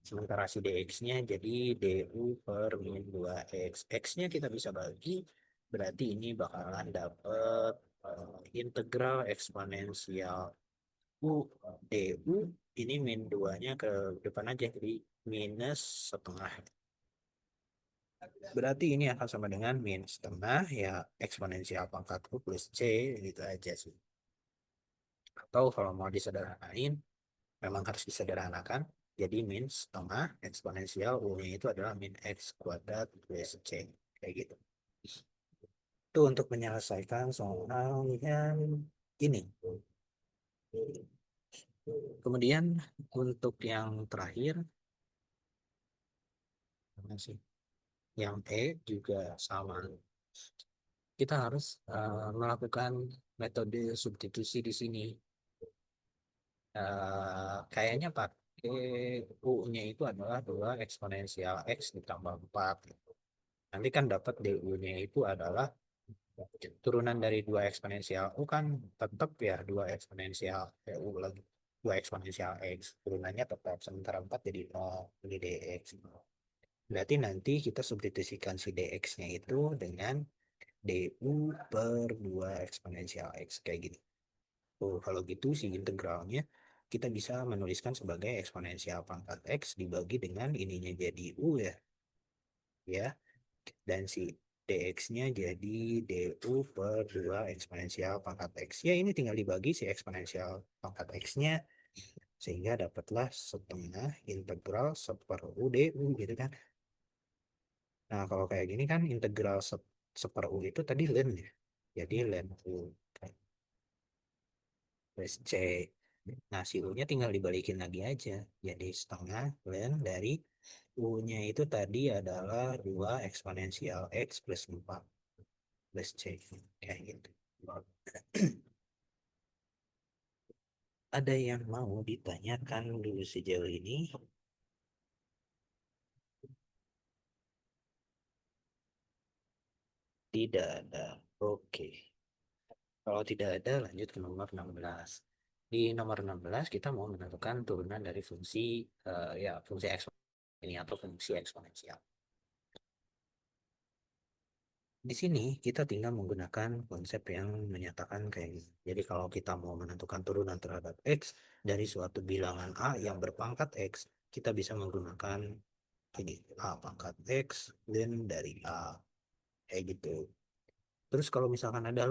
Speaker 1: Sementara si dx-nya jadi du per min 2x. X-nya kita bisa bagi, berarti ini bakalan dapet integral eksponensial U DU ini min 2-nya ke depan aja, jadi minus setengah. Berarti ini akan sama dengan min setengah ya eksponensial pangkat U plus C, gitu aja sih. Atau kalau mau disederhanain, memang harus disederhanakan. Jadi min setengah eksponensial U-nya itu adalah min X kuadrat plus C. Kayak gitu. Itu untuk menyelesaikan soal yang ini. Kemudian untuk yang terakhir, mana sih? Yang E juga sama. Kita harus melakukan metode substitusi di sini. Kayaknya pakai U-nya itu adalah 2 eksponensial X ditambah 4. Nanti kan dapat DU-nya itu adalah turunan dari 2 eksponensial U kan tetap ya 2 eksponensial U lagi. 2 eksponensial X. Turunannya tetap, sementara 4 jadi 0. Jadi DX. Berarti nanti kita substitusikan si DX-nya itu dengan DU per 2 eksponensial X. Kayak gini. Oh, kalau gitu si integralnya kita bisa menuliskan sebagai eksponensial pangkat X dibagi dengan ininya jadi U ya. Ya. Dan si dx-nya jadi du per 2 eksponensial pangkat X. Ya ini tinggal dibagi si eksponensial pangkat X-nya. Sehingga dapatlah setengah integral seper U du gitu kan. Nah kalau kayak gini kan integral seper U itu tadi len ya. Jadi len U plus C. Nah, si U-nya tinggal dibalikin lagi aja. Jadi setengah len dari U-nya itu tadi adalah 2 eksponensial X plus 4 plus C. Kayak gitu. Ada yang mau ditanyakan dulu sejauh ini? Tidak ada. Oke. Kalau tidak ada, lanjut ke nomor 16. Di nomor 16 kita mau menentukan turunan dari fungsi ya fungsi eksponensial ini atau fungsi eksponensial. Di sini kita tinggal menggunakan konsep yang menyatakan kayak gini. Jadi kalau kita mau menentukan turunan terhadap X dari suatu bilangan A yang berpangkat X, kita bisa menggunakan ini A pangkat X dan dari A kayak gitu. Terus kalau misalkan ada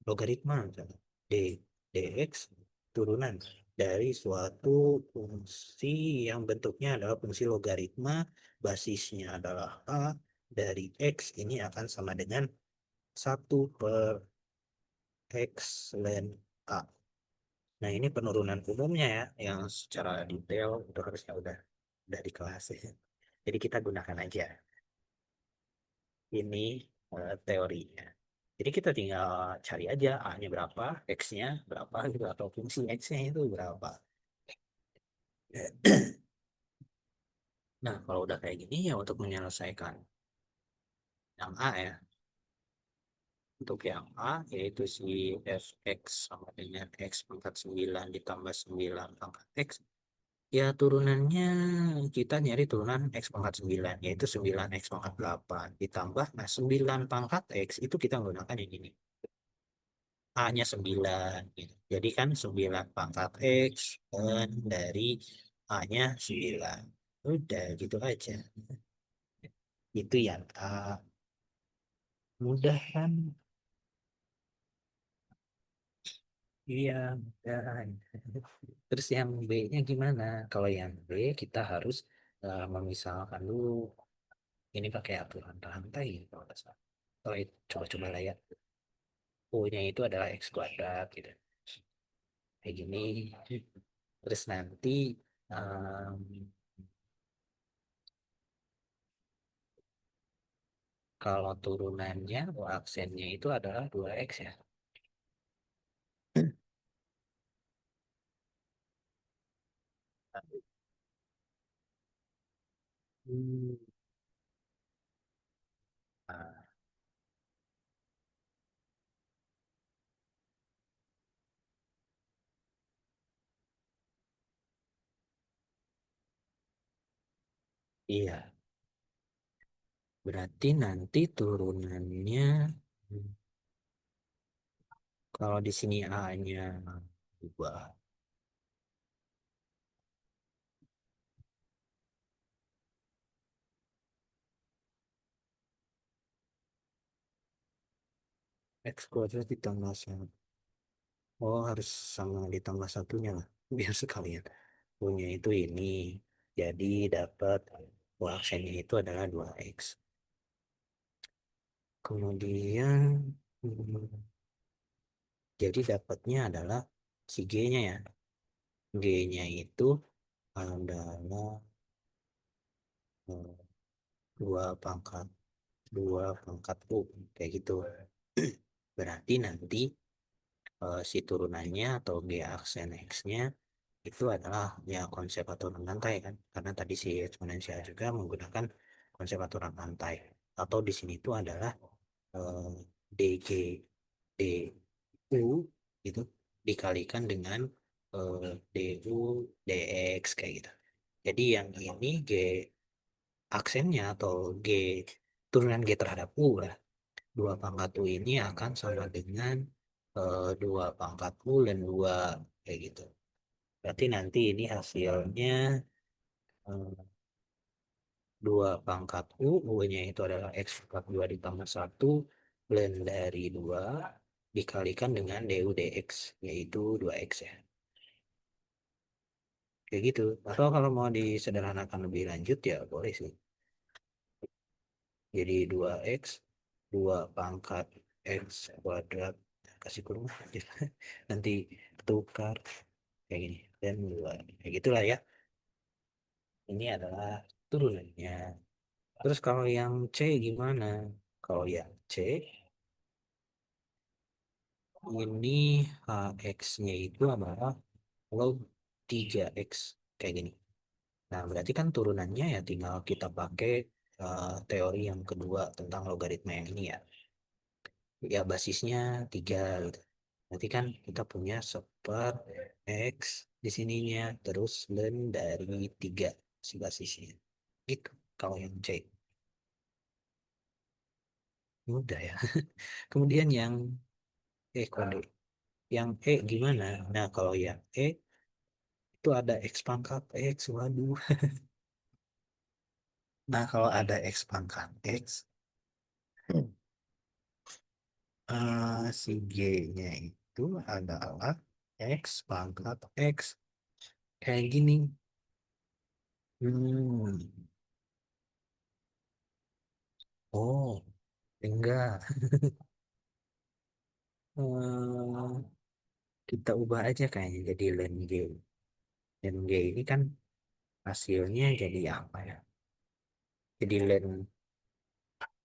Speaker 1: logaritma misalnya D dx turunan dari suatu fungsi yang bentuknya adalah fungsi logaritma, basisnya adalah A, dari X ini akan sama dengan 1/X len A. Nah ini penurunan umumnya ya, yang secara detail itu harusnya udah di kelas ya. Jadi kita gunakan aja ini teorinya. Jadi kita tinggal cari aja A-nya berapa, X-nya berapa gitu, atau fungsi X-nya itu berapa. Nah, kalau udah kayak gini ya untuk menyelesaikan yang A ya. Untuk yang A yaitu si fx sama dengan X pangkat 9 ditambah 9 pangkat X. Ya turunannya kita nyari turunan X pangkat 9 yaitu 9 X pangkat 8 ditambah, nah 9 pangkat X itu kita menggunakan yang ini. A-nya 9 gitu. Jadi kan 9 pangkat X dan dari A-nya 9. Udah gitu aja. Itu yang A. Mudah kan? Iya, mudah. Terus yang B-nya gimana? Kalau yang B kita harus memisalkan dulu. Ini pakai aturan rantai kalau nggak salah. Kalau coba-coba lah ya. U-nya itu adalah X kuadrat gitu. Kayak gini. Terus nanti em, kalau turunannya atau aksennya itu adalah 2X ya. Hmm. Nah, iya, berarti nanti turunannya hmm, kalau di sini A-nya 2. X kuadrat ditambah 1. Oh, harus sama ditambah satunya lah. Biar sekalian. Punya itu ini. Jadi dapat aksennya itu adalah 2X. Kemudian jadi dapatnya adalah si G-nya ya. G-nya itu adalah 2 pangkat U kayak gitu. Berarti nanti si turunannya atau G aksen X-nya itu adalah ya konsep aturan lantai kan, karena tadi si eksponensial juga menggunakan konsep aturan lantai. Atau di sini itu adalah eh, DG DU itu dikalikan dengan DU DX kayak gitu. Jadi yang ini G aksennya atau G turunan G terhadap U lah. 2 pangkat U ini akan sama dengan 2 pangkat U dan 2 kayak gitu. Berarti nanti ini hasilnya 2 pangkat U, U-nya itu adalah X pangkat 2 ditambah 1, ln dari 2, dikalikan dengan DU DX, yaitu 2X ya. Kayak gitu. Atau kalau mau disederhanakan lebih lanjut ya boleh sih. Jadi 2X, 2 pangkat X kuadrat, kasih kurung aja. Nanti tukar kayak gini. Dan 2. Kayak gitulah ya. Ini adalah turunannya. Terus kalau yang C gimana? Kalau yang C, ini HX-nya itu adalah log 3X. Kayak gini. Nah, berarti kan turunannya ya tinggal kita pakai teori yang kedua tentang logaritma yang ini ya. Ya, basisnya 3 gitu. Berarti kan kita punya seper X di sininya. Terus ln dari 3 si basisnya. Gitu. Kalau yang C. Mudah ya. Kemudian yang kode. Yang gimana? Nah, kalau yang itu ada X pangkat X, waduh. Nah, kalau ada X pangkat X, si G-nya itu adalah X pangkat X. Kayak gini. Hmm. Oh, enggak. Eh, kita ubah aja kayaknya jadi len G. Len G ini kan hasilnya jadi apa ya? Jadi len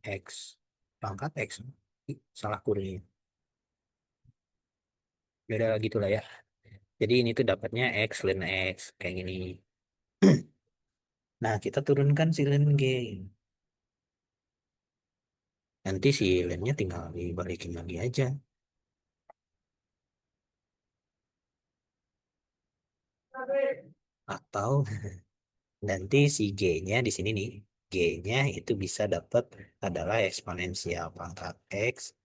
Speaker 1: X pangkat X. Ih, salah kurangnya. Beda gitu lah ya. Jadi ini tuh dapatnya X ln X kayak gini. Nah, kita turunkan si len G. Nanti si lennya tinggal dibalikin lagi aja. Atau nanti si G-nya di sini nih. G-nya itu bisa dapat adalah eksponensial pangkat X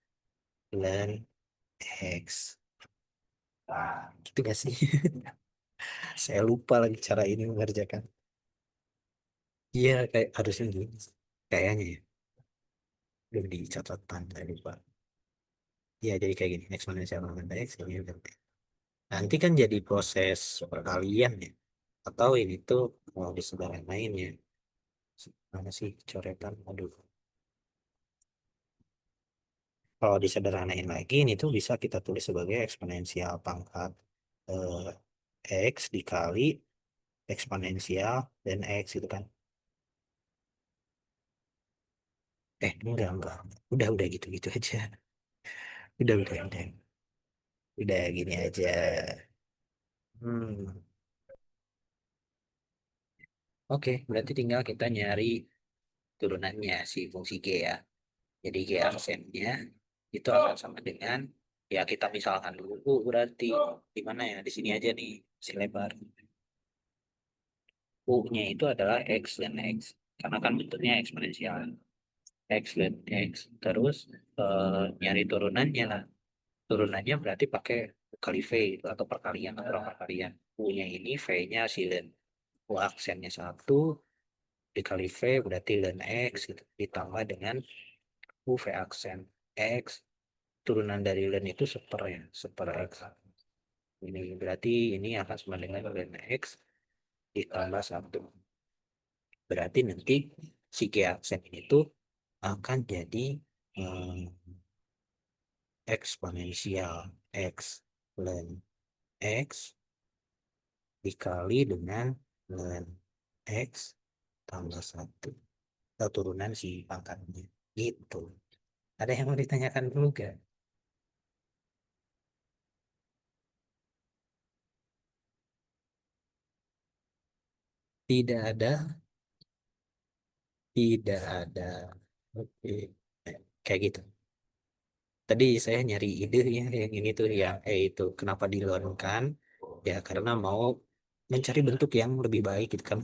Speaker 1: ln X. Gitu gak sih? Saya lupa lagi cara ini mengerjakan. Iya, kayak harusnya gini. Kayaknya ya. Udah di catatan, saya lupa. Iya, jadi kayak gini. Eksponensial pangkat X. Ini udah. Nanti kan jadi proses perkalian ya. Atau ini tuh mau disederhanain ya. Mana sih coretan? Aduh. Kalau disederhanain lagi, ini tuh bisa kita tulis sebagai eksponensial pangkat X dikali eksponensial dan X gitu kan. Enggak. Udah gitu-gitu aja. Udah. Udah gini aja. Hmm. Oke, berarti tinggal kita nyari turunannya si fungsi G ya. Jadi G aksennya itu akan sama dengan ya kita misalkan dulu berarti di mana ya? Di sini aja nih si lebar. U-nya itu adalah X dan X. Karena kan bentuknya eksponensial. X dan X. Terus nyari turunannya lah. Turunannya berarti pakai kali V itu, atau perkalian atau perkalian. U-nya ini V-nya silen. U aksennya 1 dikali V berarti ln X gitu. Ditambah dengan U V aksen X turunan dari len itu seper X. Ini berarti ini akan sama dengan len X ditambah 1. Berarti nanti si G aksen ini tuh akan jadi eksponensial X len X dikali dengan len X tambah 1. Atau turunan si pangkatnya. Gitu. Ada yang mau ditanyakan dulu gak? Tidak ada. Tidak ada. Oke. Kayak gitu. Tadi saya nyari ide ya yang ini tuh yang itu kenapa dilonkan ya karena mau mencari bentuk yang lebih baik gitu kan.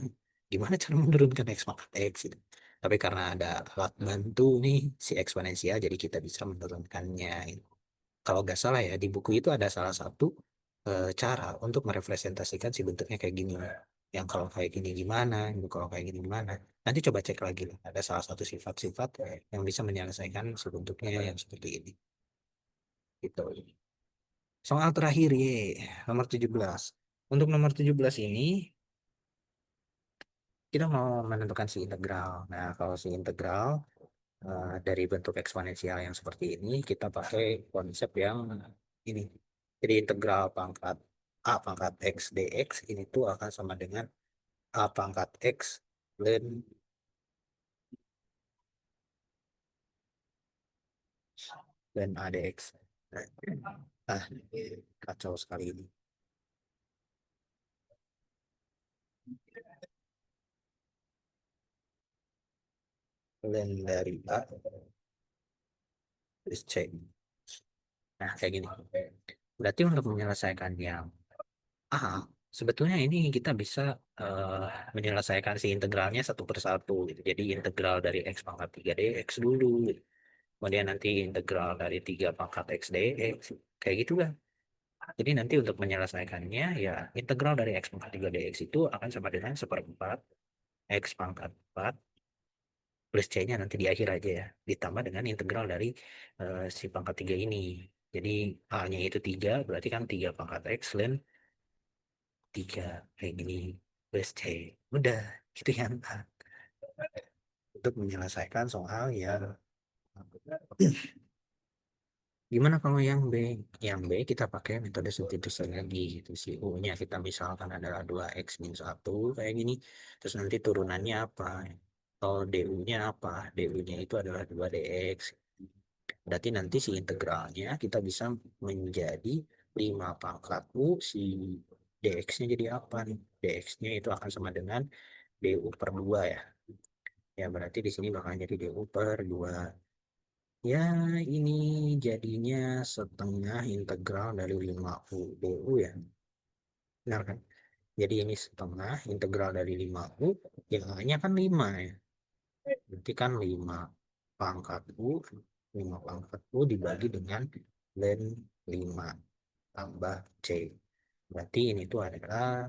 Speaker 1: Gimana cara menurunkan X pangkat X gitu. Tapi karena ada alat bantu nih si eksponensial jadi kita bisa menurunkannya. Kalau nggak salah ya di buku itu ada salah satu cara untuk merepresentasikan si bentuknya kayak gini. Yang kalau kayak gini gimana, yang kalau kayak gini gimana. Nanti coba cek lagi lah. Ada salah satu sifat-sifat yang bisa menyelesaikan si bentuknya yang seperti ini. Gitu. Soal terakhir ye, nomor 17. Untuk nomor 17 ini kita mau menentukan si integral. Nah, kalau si integral dari bentuk eksponensial yang seperti ini kita pakai konsep yang ini. Jadi integral pangkat A pangkat X dx ini tuh akan sama dengan A pangkat X ln A dx. Ah, kacau sekali ini. Ln dari A plus C. Nah, kayak gini. Berarti untuk menyelesaikan yang A, sebetulnya ini kita bisa menyelesaikan si integralnya satu persatu. Gitu. Jadi integral dari X pangkat 3 dx dulu. Gitu. Kemudian nanti integral dari 3 pangkat X dx. Kayak gitu kan. Jadi nanti untuk menyelesaikannya, ya integral dari X pangkat 3 dx itu akan sama dengan seperempat X pangkat 4 plus C-nya nanti di akhir aja ya. Ditambah dengan integral dari si pangkat 3 ini. Jadi A-nya itu 3, berarti kan 3 pangkat X ln 3 kayak gini plus C. Udah, itu yang A. Untuk menyelesaikan soal yang gimana kalau yang B? Yang B kita pakai metode substitusi lagi gitu. Si U-nya kita misalkan adalah 2X min 1 kayak gini. Terus nanti turunannya apa? Kalau DU-nya apa? DU-nya itu adalah 2DX. Berarti nanti si integralnya kita bisa menjadi 5 pangkat U, si DX-nya jadi apa nih? DX-nya itu akan sama dengan DU per 2 ya. Ya berarti di sini bakal jadi DU per 2. Ya ini jadinya setengah integral dari 5U DU ya. Benar kan? Jadi ini setengah integral dari 5U. Yang hanya kan 5 ya. Berarti kan 5 pangkat U. 5 pangkat U dibagi dengan ln 5 tambah C. Berarti ini tuh adalah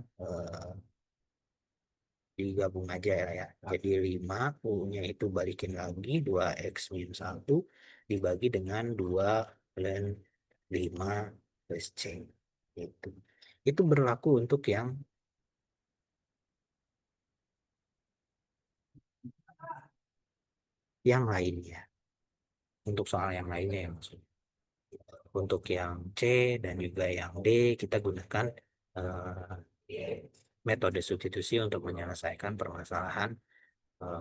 Speaker 1: digabung aja ya. Jadi 5 U-nya itu balikin lagi 2X min 1 dibagi dengan 2 ln 5 plus C. Itu berlaku untuk yang lainnya. Untuk soal yang lainnya ya maksudnya. Untuk yang C dan juga yang D kita gunakan metode substitusi untuk menyelesaikan permasalahan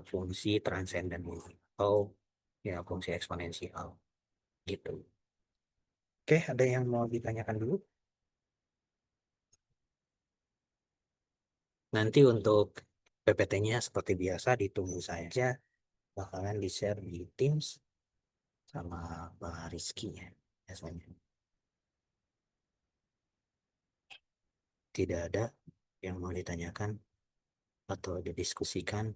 Speaker 1: fungsi transenden atau ya fungsi eksponensial gitu. Oke, ada yang mau ditanyakan dulu? Nanti untuk PPT-nya seperti biasa ditunggu saja bakalan di-share di Teams sama Pak Rizky ya biasanya. Tidak ada yang mau ditanyakan atau didiskusikan?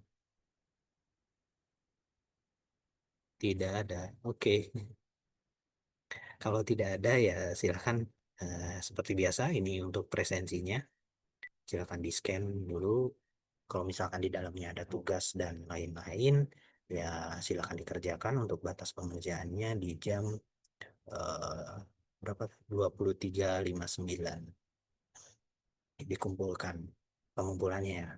Speaker 1: Tidak ada. Oke. Kalau tidak ada ya silakan seperti biasa ini untuk presensinya. Silakan di-scan dulu. Kalau misalkan di dalamnya ada tugas dan lain-lain, ya silakan dikerjakan untuk batas pengerjaannya di jam eh, berapa? 23.59 dikumpulkan pengumpulannya ya.